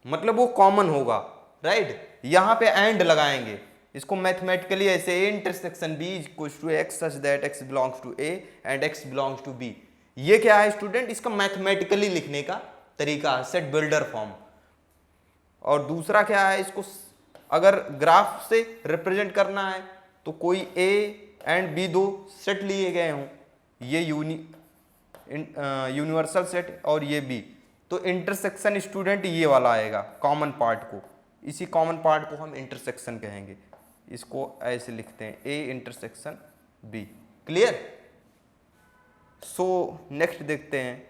मतलब वो कॉमन होगा, राइट। यहां पे एंड लगाएंगे इसको मैथमेटिकली ऐसे, A intersection B equals to x such that x belongs to A and x belongs to B. ये क्या है स्टूडेंट, इसका मैथमेटिकली लिखने का तरीका है, सेट बिल्डर फॉर्म। और दूसरा क्या है, इसको अगर ग्राफ से रिप्रेजेंट करना है तो कोई ए एंड बी दो सेट लिए गए हों, ये यूनिवर्सल सेट और ये बी, तो इंटरसेक्शन स्टूडेंट ये वाला आएगा कॉमन पार्ट को, इसी कॉमन पार्ट को हम इंटरसेक्शन कहेंगे। इसको ऐसे लिखते हैं A intersection B, clear. So next देखते हैं,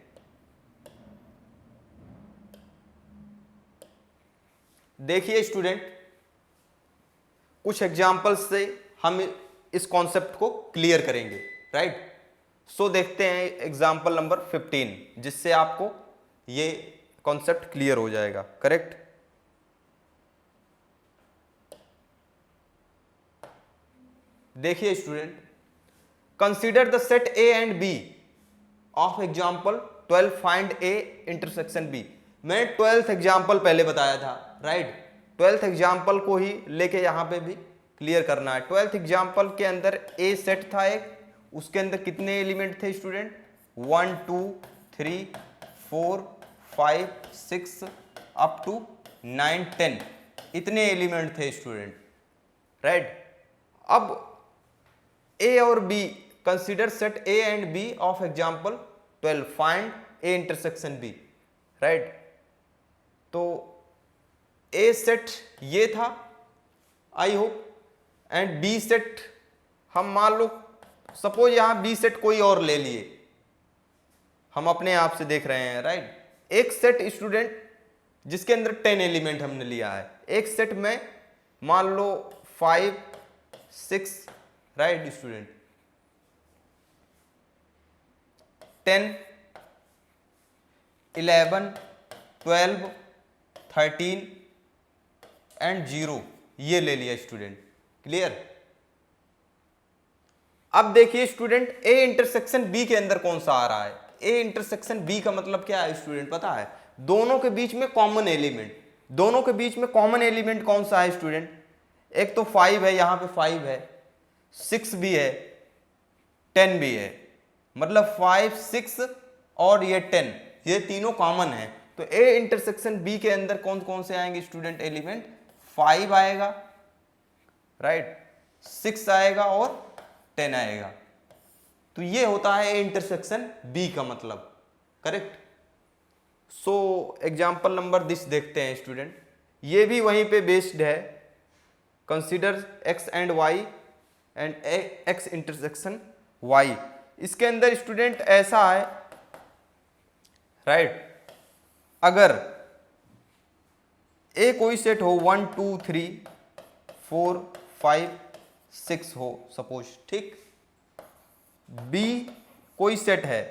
देखिए स्टूडेंट, कुछ एग्जाम्पल्स से हम इस कॉन्सेप्ट को क्लियर करेंगे, राइट। सो देखते हैं एग्जाम्पल नंबर 15, जिससे आपको ये कॉन्सेप्ट क्लियर हो जाएगा, करेक्ट। देखिए student, consider the set A and B of example 12, find A intersection B. मैंने 12th एग्जाम्पल पहले बताया था, राइट। 12th एग्जाम्पल को ही लेके यहां पे भी क्लियर करना है। 12th एग्जाम्पल के अंदर ए सेट था एक, उसके अंदर कितने एलिमेंट थे स्टूडेंट? 1 2 3 4 5 6 अप टू 9 10, इतने एलिमेंट थे स्टूडेंट, राइट। अब ए और B, consider set A and B of example 12, find A intersection B, right. तो ए सेट ये था, I hope, and B set हम मान लो, सपोज यहां बी सेट कोई और ले लिए, हम अपने आप से देख रहे हैं, राइट। एक सेट स्टूडेंट जिसके अंदर 10 एलिमेंट हमने लिया है, एक सेट में मान लो 5 6, राइट स्टूडेंट, 10 11 12 13 एंड 0, ये ले लिया स्टूडेंट, क्लियर। अब देखिए स्टूडेंट, ए इंटरसेक्शन बी के अंदर कौन सा आ रहा है? ए इंटरसेक्शन बी का मतलब क्या है स्टूडेंट, पता है? दोनों के बीच में कॉमन एलिमेंट, दोनों के बीच में कॉमन एलिमेंट कौन सा है स्टूडेंट? एक तो 5 है, यहां पे 5 है, 6 भी है, 10 भी है, मतलब 5 6 और ये 10, ये तीनों कॉमन है। तो ए इंटरसेक्शन बी के अंदर कौन कौन से आएंगे स्टूडेंट एलिमेंट? 5 आएगा, राइट, 6 आएगा और 10 आएगा। तो ये होता है ए इंटरसेक्शन बी का मतलब, correct. So example number this देखते हैं स्टूडेंट, ये भी वहीं पे बेस्ड है, consider x and y and x intersection y. इसके अंदर स्टूडेंट ऐसा है, राइट, अगर ए कोई सेट हो 1 2 3 4 5 6 हो सपोज, ठीक, बी कोई सेट है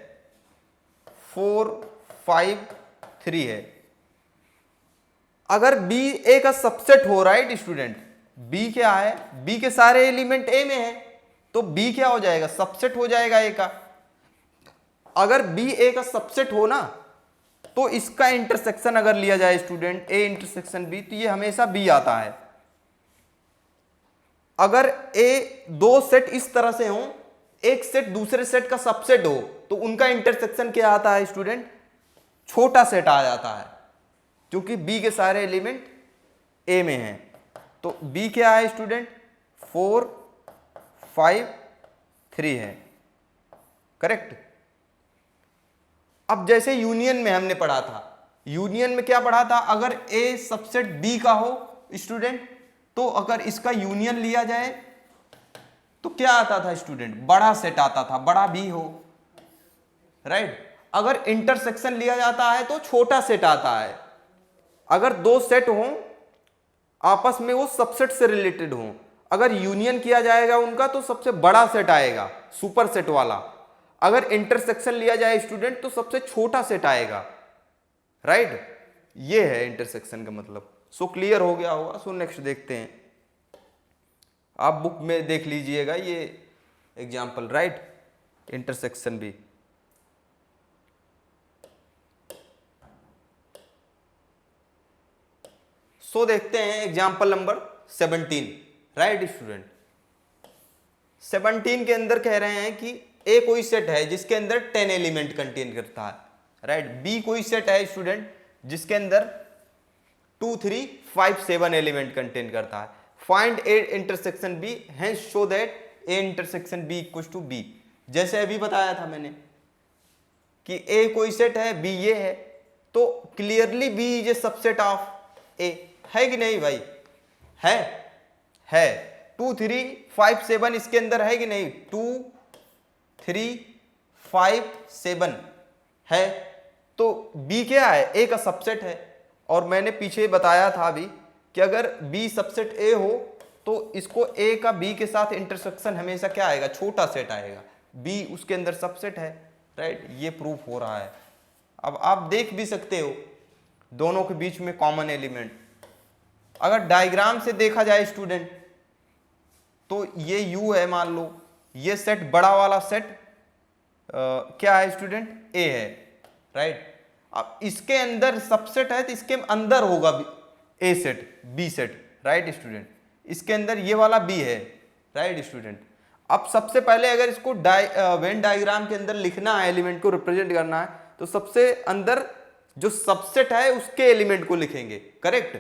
4 5 3 है, अगर बी ए का सबसेट हो, राइट स्टूडेंट, बी क्या है? बी के सारे एलिमेंट ए में है, तो बी क्या हो जाएगा? सबसेट हो जाएगा ए का। अगर बी ए का सबसेट हो ना, तो इसका इंटरसेक्शन अगर लिया जाए स्टूडेंट, ए इंटरसेक्शन बी, तो ये हमेशा बी आता है। अगर ए दो सेट इस तरह से हो, एक सेट दूसरे सेट का सबसेट हो, तो उनका इंटरसेक्शन क्या आता है स्टूडेंट? छोटा सेट आ जाता है, क्योंकि बी के सारे एलिमेंट ए में हैं। तो बी क्या है स्टूडेंट? 4 5 3 है, करेक्ट। अब जैसे यूनियन में हमने पढ़ा था, यूनियन में क्या पढ़ा था? अगर ए सबसेट बी का हो स्टूडेंट, तो अगर इसका यूनियन लिया जाए तो क्या आता था स्टूडेंट? बड़ा सेट आता था, बड़ा बी हो, राइट। अगर इंटरसेक्शन लिया जाता है तो छोटा सेट आता है। अगर दो सेट हो आपस में, वो सबसेट से रिलेटेड हो, अगर यूनियन किया जाएगा उनका तो सबसे बड़ा सेट आएगा, सुपर सेट वाला। अगर इंटरसेक्शन लिया जाए स्टूडेंट तो सबसे छोटा सेट आएगा, राइट। ये है इंटरसेक्शन का मतलब। सो क्लियर हो गया होगा। सो नेक्स्ट देखते हैं, आप बुक में देख लीजिएगा ये एग्जाम्पल, राइट, इंटरसेक्शन भी। सो देखते हैं एग्जाम्पल नंबर 17, राइट स्टूडेंट। 17 के अंदर कह रहे हैं कि ए कोई सेट है जिसके अंदर 10 एलिमेंट कंटेन करता है, राइट। बी कोई सेट है स्टूडेंट जिसके अंदर 2 3 5 7 एलिमेंट कंटेन करता है। Find A intersection B, hence show that A intersection B equals to B. जैसे अभी बताया था मैंने कि ए कोई सेट है, बी ये है, तो clearly B is a subset of A, है कि नहीं भाई? है 2 3 5 7 इसके अंदर है कि नहीं? 2 3 5 7 है, तो बी क्या है? ए का सबसेट है। और मैंने पीछे बताया था अभी कि अगर बी सबसेट ए हो तो इसको ए का बी के साथ इंटरसेक्शन हमेशा क्या आएगा, छोटा सेट आएगा, बी उसके अंदर सबसेट है, राइट। ये प्रूफ हो रहा है। अब आप देख भी सकते हो दोनों के बीच में कॉमन एलिमेंट। अगर डायग्राम से देखा जाए स्टूडेंट तो ये यू है, मान लो ये सेट बड़ा वाला सेट क्या है स्टूडेंट, ए है, राइट। अब इसके अंदर सबसेट है तो इसके अंदर होगा A set, B set, right student. इसके अंदर ये वाला बी है, राइट स्टूडेंट। अब सबसे पहले अगर इसको वेन डायग्राम के अंदर लिखना है, एलिमेंट को रिप्रेजेंट करना है, तो सबसे अंदर जो सबसेट है उसके एलिमेंट को लिखेंगे, करेक्ट।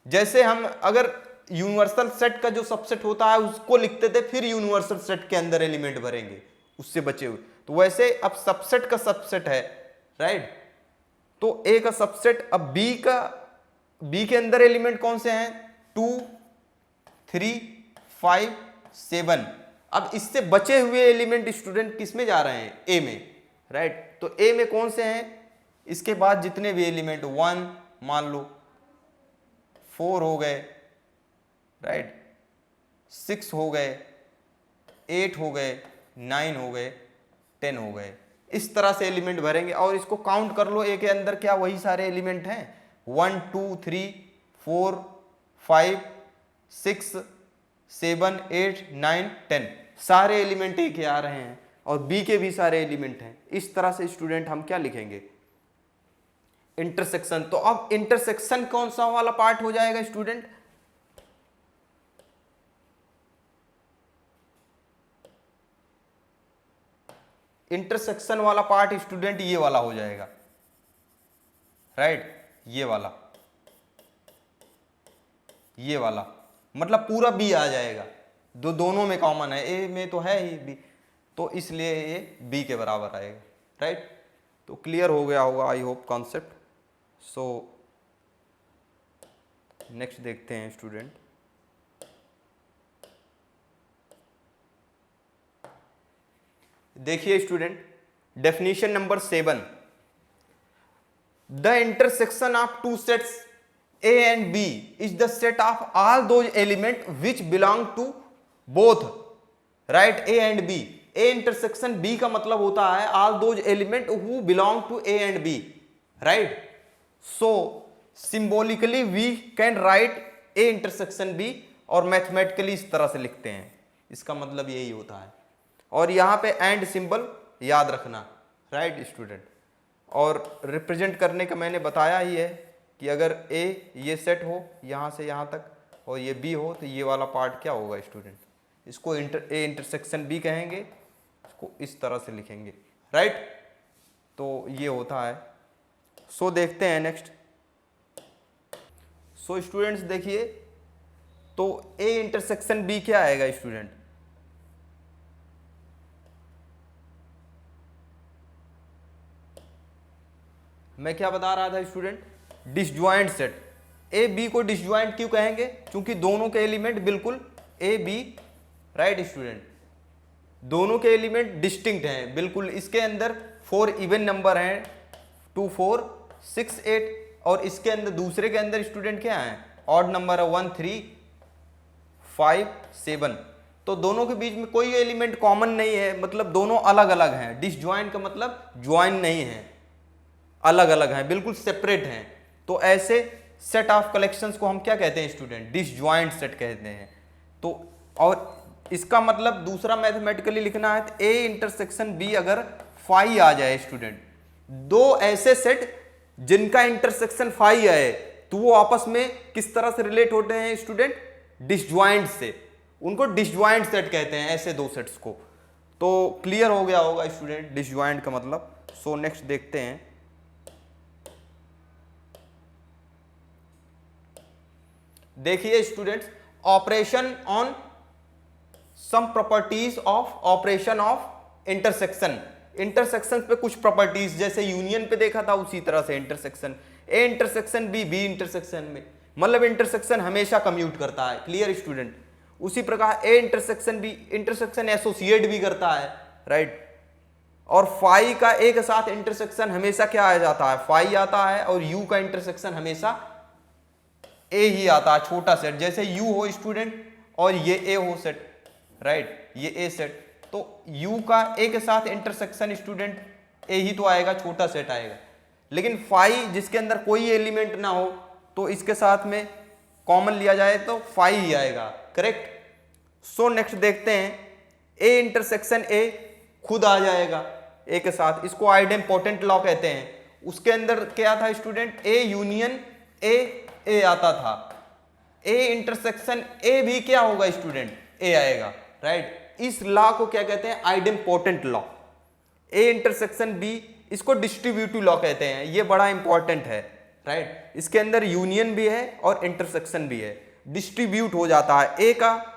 जैसे हम अगर यूनिवर्सल सेट का जो सबसेट होता है उसको लिखते थे, फिर यूनिवर्सल सेट के अंदर एलिमेंट भरेंगे उससे बचे हुए, तो वैसे अब सबसेट का सबसेट है, राइट। तो ए का सबसेट, अब बी के अंदर एलिमेंट कौन से हैं, 2 3 5 7। अब इससे बचे हुए एलिमेंट स्टूडेंट किस में जा रहे हैं, ए में, राइट। तो ए में कौन से हैं, इसके बाद जितने भी एलिमेंट 1 मान लो, 4 हो गए, राइट, 6 हो गए, 8 हो गए, 9 हो गए, 10 हो गए। इस तरह से एलिमेंट भरेंगे और इसको काउंट कर लो, ए के अंदर क्या वही सारे एलिमेंट हैं, 1 2 3 4 5 6 7 8 9 10, सारे एलिमेंट ए के आ रहे हैं और बी के भी सारे एलिमेंट हैं। इस तरह से स्टूडेंट हम क्या लिखेंगे, इंटरसेक्शन। तो अब इंटरसेक्शन कौन सा वाला पार्ट हो जाएगा स्टूडेंट, इंटरसेक्शन वाला पार्ट स्टूडेंट ये वाला हो जाएगा, राइट। ये वाला मतलब पूरा बी आ जाएगा, दोनों में कॉमन है, ए में तो है ही बी, तो इसलिए ये बी के बराबर आएगा, राइट। तो क्लियर हो गया होगा I hope concept. So next देखते हैं स्टूडेंट, देखिए student definition number 7, the intersection of two sets A and B is the set of all those elements which belong to both, right, A and B. A intersection B का मतलब होता है all those elements who belong to A and B, right. So symbolically we can write A intersection B और mathematically इस तरह से लिखते हैं, इसका मतलब यही होता है। और यहाँ पे एंड सिंबल याद रखना, राइट स्टूडेंट। और रिप्रेजेंट करने का मैंने बताया ही है कि अगर ए ये सेट हो यहाँ से यहाँ तक और ये बी हो तो ये वाला पार्ट क्या होगा स्टूडेंट, इसको ए इंटरसेक्शन बी कहेंगे, इसको इस तरह से लिखेंगे, राइट। तो ये होता है। सो देखते हैं नेक्स्ट। सो स्टूडेंट्स देखिए, तो ए इंटरसेक्शन बी क्या आएगा स्टूडेंट, मैं क्या बता रहा था student, disjoint set. A B को डिसजॉइंट क्यों कहेंगे, क्योंकि दोनों के एलिमेंट बिल्कुल ए बी, राइट स्टूडेंट, दोनों के एलिमेंट डिस्टिंक्ट हैं बिल्कुल। इसके अंदर 4 इवन नंबर हैं, 2 4 6 8, और इसके अंदर दूसरे के अंदर स्टूडेंट क्या है, ऑड नंबर है 1 3 5 7। तो दोनों के बीच में कोई एलिमेंट कॉमन नहीं है, मतलब दोनों अलग अलग हैं। डिसजॉइंट का मतलब ज्वाइन नहीं है, अलग अलग हैं, बिल्कुल सेपरेट हैं। तो ऐसे सेट ऑफ कलेक्शंस को हम क्या कहते हैं स्टूडेंट, डिसजॉइंट सेट कहते हैं। तो और इसका मतलब दूसरा मैथमेटिकली लिखना है तो ए इंटरसेक्शन बी अगर फाई आ जाए स्टूडेंट, दो ऐसे सेट जिनका इंटरसेक्शन फाई आए, तो वो आपस में किस तरह से रिलेट होते हैं स्टूडेंट, डिसजॉइंट से, उनको डिसजॉइंट सेट कहते हैं ऐसे दो सेट्स को। तो क्लियर हो गया होगा स्टूडेंट डिसजॉइंट का मतलब। सो नेक्स्ट देखते हैं, देखिए students, operation on some properties of operation of intersection. Intersection पे कुछ प्रॉपर्टीज, जैसे यूनियन पे देखा था उसी तरह से intersection, A intersection B, B intersection में, मतलब इंटरसेक्शन हमेशा कम्यूट करता है, क्लियर स्टूडेंट। उसी प्रकार A intersection B intersection associate भी करता है, राइट। और फाई का ए के साथ इंटरसेक्शन हमेशा क्या आ जाता है, फाई आता है, और यू का इंटरसेक्शन हमेशा ए ही आता है, छोटा सेट, जैसे यू हो स्टूडेंट और ये ए हो सेट, राइट, ये ए सेट, तो यू का ए के साथ इंटरसेक्शन स्टूडेंट ए ही तो आएगा, छोटा सेट आएगा। लेकिन फाई जिसके अंदर कोई एलिमेंट ना हो तो इसके साथ में कॉमन लिया जाए तो फाई ही आएगा, करेक्ट। सो नेक्स्ट देखते हैं, ए इंटरसेक्शन ए खुद आ जाएगा ए के साथ, इसको आइडेम्पोटेंट लॉ कहते हैं। उसके अंदर क्या था स्टूडेंट, ए यूनियन ए आता था, ए इंटरसेक्शन ए भी क्या होगा स्टूडेंट, ए आएगा, राइट। इस लॉ को क्या कहते हैं, idempotent law. A intersection B, इसको डिस्ट्रीब्यूटिव लॉ कहते हैं, ये बड़ा इंपॉर्टेंट है, राइट। इसके अंदर यूनियन भी है और इंटरसेक्शन भी है, डिस्ट्रीब्यूट हो जाता है ए का,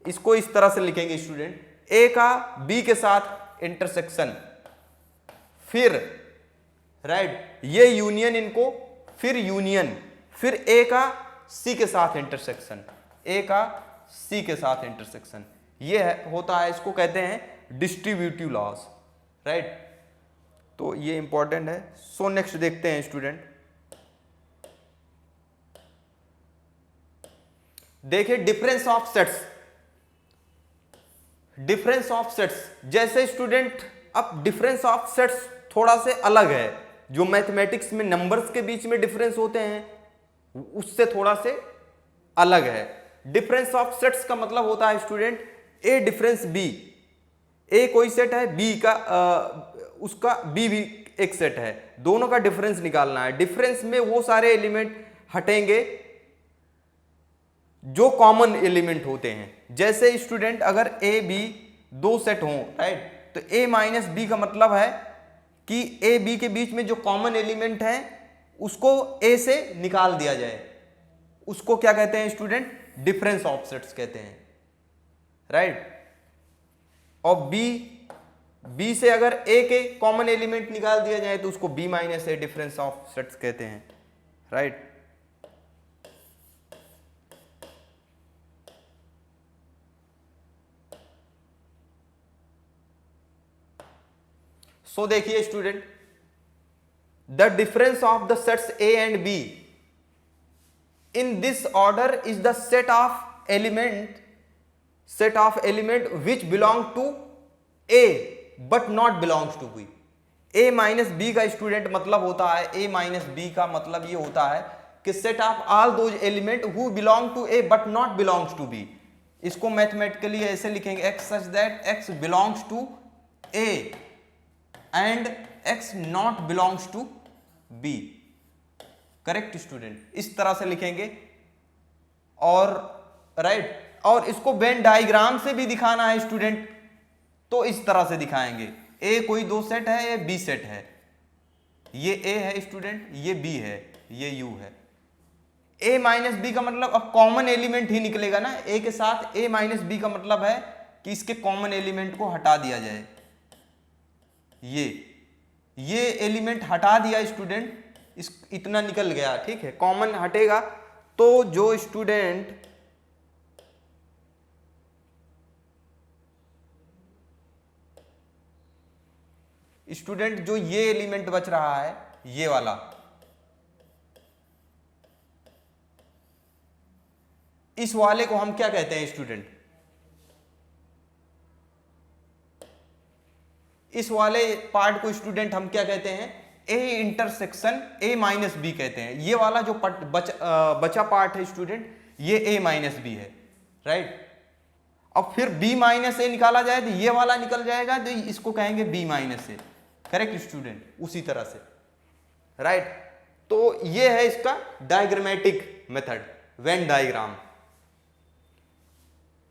इसको इस तरह से लिखेंगे स्टूडेंट, ए का बी के साथ इंटरसेक्शन, फिर राइट ये यूनियन इनको, फिर यूनियन, फिर ए का सी के साथ इंटरसेक्शन, ए का सी के साथ इंटरसेक्शन, ये होता है, इसको कहते हैं डिस्ट्रीब्यूटिव लॉज, राइट। तो ये इंपॉर्टेंट है। सो नेक्स्ट देखते हैं स्टूडेंट, देखिए difference of sets, difference of sets, जैसे स्टूडेंट अब डिफरेंस ऑफ सेट्स थोड़ा से अलग है, जो मैथमेटिक्स में नंबर्स के बीच में डिफरेंस होते हैं उससे थोड़ा से अलग है। डिफरेंस ऑफ सेट्स का मतलब होता है स्टूडेंट, ए डिफरेंस बी, ए कोई सेट है, बी का उसका बी भी एक सेट है, दोनों का डिफरेंस निकालना है। डिफरेंस में वो सारे एलिमेंट हटेंगे जो कॉमन एलिमेंट होते हैं। जैसे स्टूडेंट अगर ए बी दो सेट हों, राइट, तो ए माइनस बी का मतलब है कि ए बी के बीच में जो कॉमन एलिमेंट है उसको ए से निकाल दिया जाए, उसको क्या कहते हैं स्टूडेंट, डिफरेंस ऑफ सेट्स कहते हैं, राइट। और बी से अगर ए के कॉमन एलिमेंट निकाल दिया जाए तो उसको B minus A difference of sets कहते हैं, राइट। सो देखिए student, the difference of the sets A and B in this order is the set of element which belong to A but not belongs to B. A minus B का student मतलब होता है, ए minus B का मतलब ये होता है कि set of all those element who belong to A but not belongs to B. इसको मैथमेटिकली ऐसे लिखेंगे, x such that x belongs to A and x not belongs to b, correct student, इस तरह से लिखेंगे। और राइट, और इसको वेन डायग्राम से भी दिखाना है स्टूडेंट तो इस तरह से दिखाएंगे, a कोई दो सेट है, ये b सेट है, ये a है स्टूडेंट, ये b है, ये u है। a माइनस बी का मतलब अब कॉमन एलिमेंट ही निकलेगा ना, a के साथ a माइनस बी का मतलब है कि इसके कॉमन एलिमेंट को हटा दिया जाए, ये एलिमेंट हटा दिया स्टूडेंट, इस इतना निकल गया, ठीक है, कॉमन हटेगा तो जो स्टूडेंट जो ये एलिमेंट बच रहा है, ये वाला, इस वाले को हम क्या कहते हैं स्टूडेंट, इस वाले पार्ट को स्टूडेंट हम क्या कहते हैं, A intersection A minus B कहते हैं। ये वाला जो बचा पार्ट है स्टूडेंट, ये ए माइनस बी है, राइट। अब फिर बी माइनस ए निकाला जाए तो ये वाला निकल जाएगा, तो इसको कहेंगे बी माइनस ए, करेक्ट स्टूडेंट, उसी तरह से, राइट। तो ये है इसका डायग्रामेटिक मेथड, वेन डायग्राम।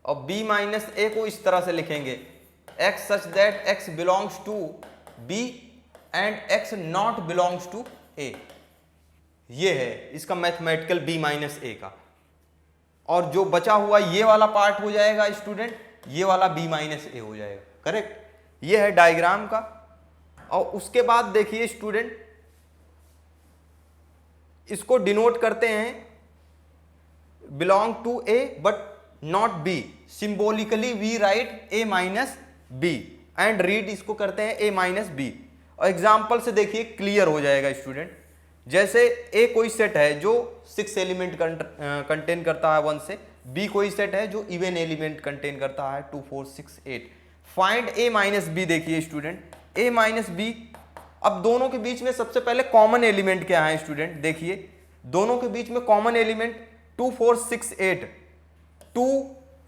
और बी माइनस ए को इस तरह से लिखेंगे, x such that x belongs to b and x not belongs to a, ये है इसका मैथमेटिकल b माइनस ए का। और जो बचा हुआ ये वाला पार्ट हो जाएगा स्टूडेंट, ये वाला b माइनस ए हो जाएगा, करेक्ट। ये है डायग्राम का। और उसके बाद देखिए स्टूडेंट, इसको डिनोट करते हैं belong to A but not B, symbolically we write A minus B and read इसको करते हैं ए माइनस बी। और एग्जाम्पल से देखिए क्लियर हो जाएगा स्टूडेंट। जैसे ए कोई सेट है जो 6 एलिमेंट कंटेन करता है 1 से, बी कोई सेट है जो इवन एलिमेंट कंटेन करता है 2 4 6 8। फाइंड ए माइनस बी। देखिए स्टूडेंट, ए माइनस बी, अब दोनों के बीच में सबसे पहले कॉमन एलिमेंट क्या है स्टूडेंट, देखिए दोनों के बीच में कॉमन एलिमेंट 2 4 6 8, 2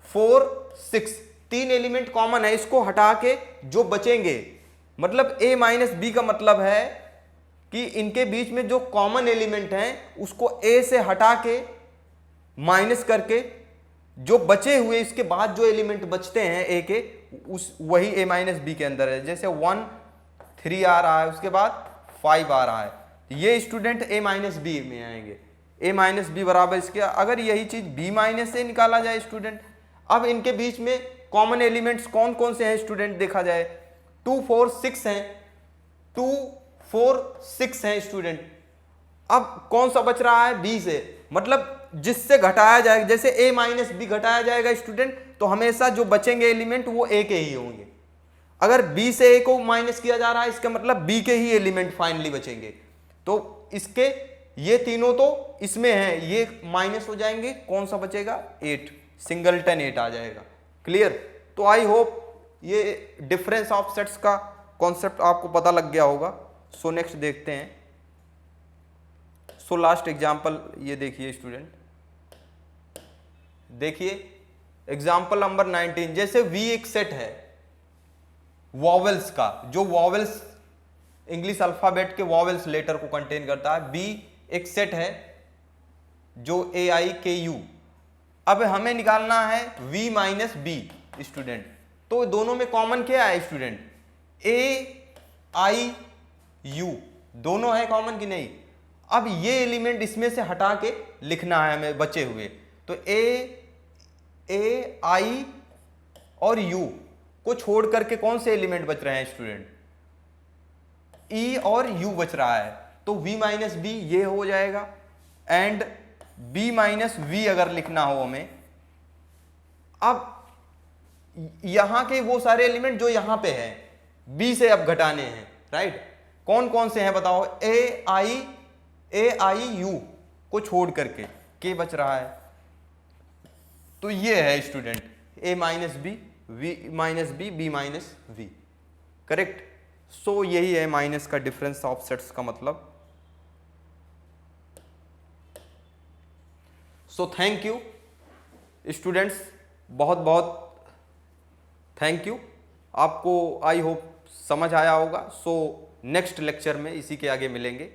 4 6, 3 एलिमेंट कॉमन है, इसको हटा के जो बचेंगे, मतलब a माइनस बी का मतलब है कि इनके बीच में जो कॉमन एलिमेंट हैं उसको a से हटा के माइनस करके जो बचे हुए इसके बाद जो एलिमेंट बचते हैं a के, उस वही a माइनस बी के अंदर है। जैसे 1 3 आ रहा है, उसके बाद 5 आ रहा है, ये स्टूडेंट a माइनस बी में आएंगे। a माइनस बी बराबर इसके, अगर यही चीज b माइनस से निकाला जाए स्टूडेंट, अब इनके बीच में कॉमन एलिमेंट्स कौन कौन से हैं स्टूडेंट, देखा जाए 2 4 6 हैं, 2 4 6 हैं स्टूडेंट। अब कौन सा बच रहा है, b से, मतलब जिससे घटाया जाएगा, जैसे a माइनस बी घटाया जाएगा स्टूडेंट, तो हमेशा जो बचेंगे एलिमेंट वो a के ही होंगे। अगर b से a को माइनस किया जा रहा है, इसका मतलब b के ही एलिमेंट फाइनली बचेंगे। तो इसके ये तीनों तो इसमें हैं, ये माइनस हो जाएंगे, कौन सा बचेगा 8, सिंगलटन 8 आ जाएगा। क्लियर? तो आई होप ये डिफरेंस ऑफ सेट्स का कॉन्सेप्ट आपको पता लग गया होगा। सो नेक्स्ट देखते हैं। सो लास्ट एग्जांपल ये देखिए स्टूडेंट, देखिए एग्जांपल नंबर 19। जैसे V एक सेट है वॉवेल्स का, जो वॉवेल्स इंग्लिश अल्फाबेट के वॉवेल्स लेटर को कंटेन करता है। B एक सेट है जो AIKU। अब हमें निकालना है V माइनस बी स्टूडेंट। तो दोनों में कॉमन क्या है स्टूडेंट, AIU, दोनों है कॉमन कि नहीं। अब ये एलिमेंट इसमें से हटा के लिखना है हमें बचे हुए, तो AI और U को छोड़ करके कौन से एलिमेंट बच रहे हैं स्टूडेंट, E और U बच रहा है। तो V माइनस बी ये हो जाएगा, एंड B माइनस वी अगर लिखना हो हमें। अब यहां के वो सारे एलिमेंट जो यहां पे हैं B से अब घटाने हैं, राइट। कौन कौन से हैं बताओ, AIU को छोड़ करके K बच रहा है। तो ये है student A minus B, V minus B, B minus V, correct. So यही है माइनस का डिफरेंस ऑफ सेट्स का मतलब। सो थैंक यू स्टूडेंट्स, बहुत बहुत थैंक यू। आपको आई होप समझ आया होगा। सो नेक्स्ट लेक्चर में इसी के आगे मिलेंगे।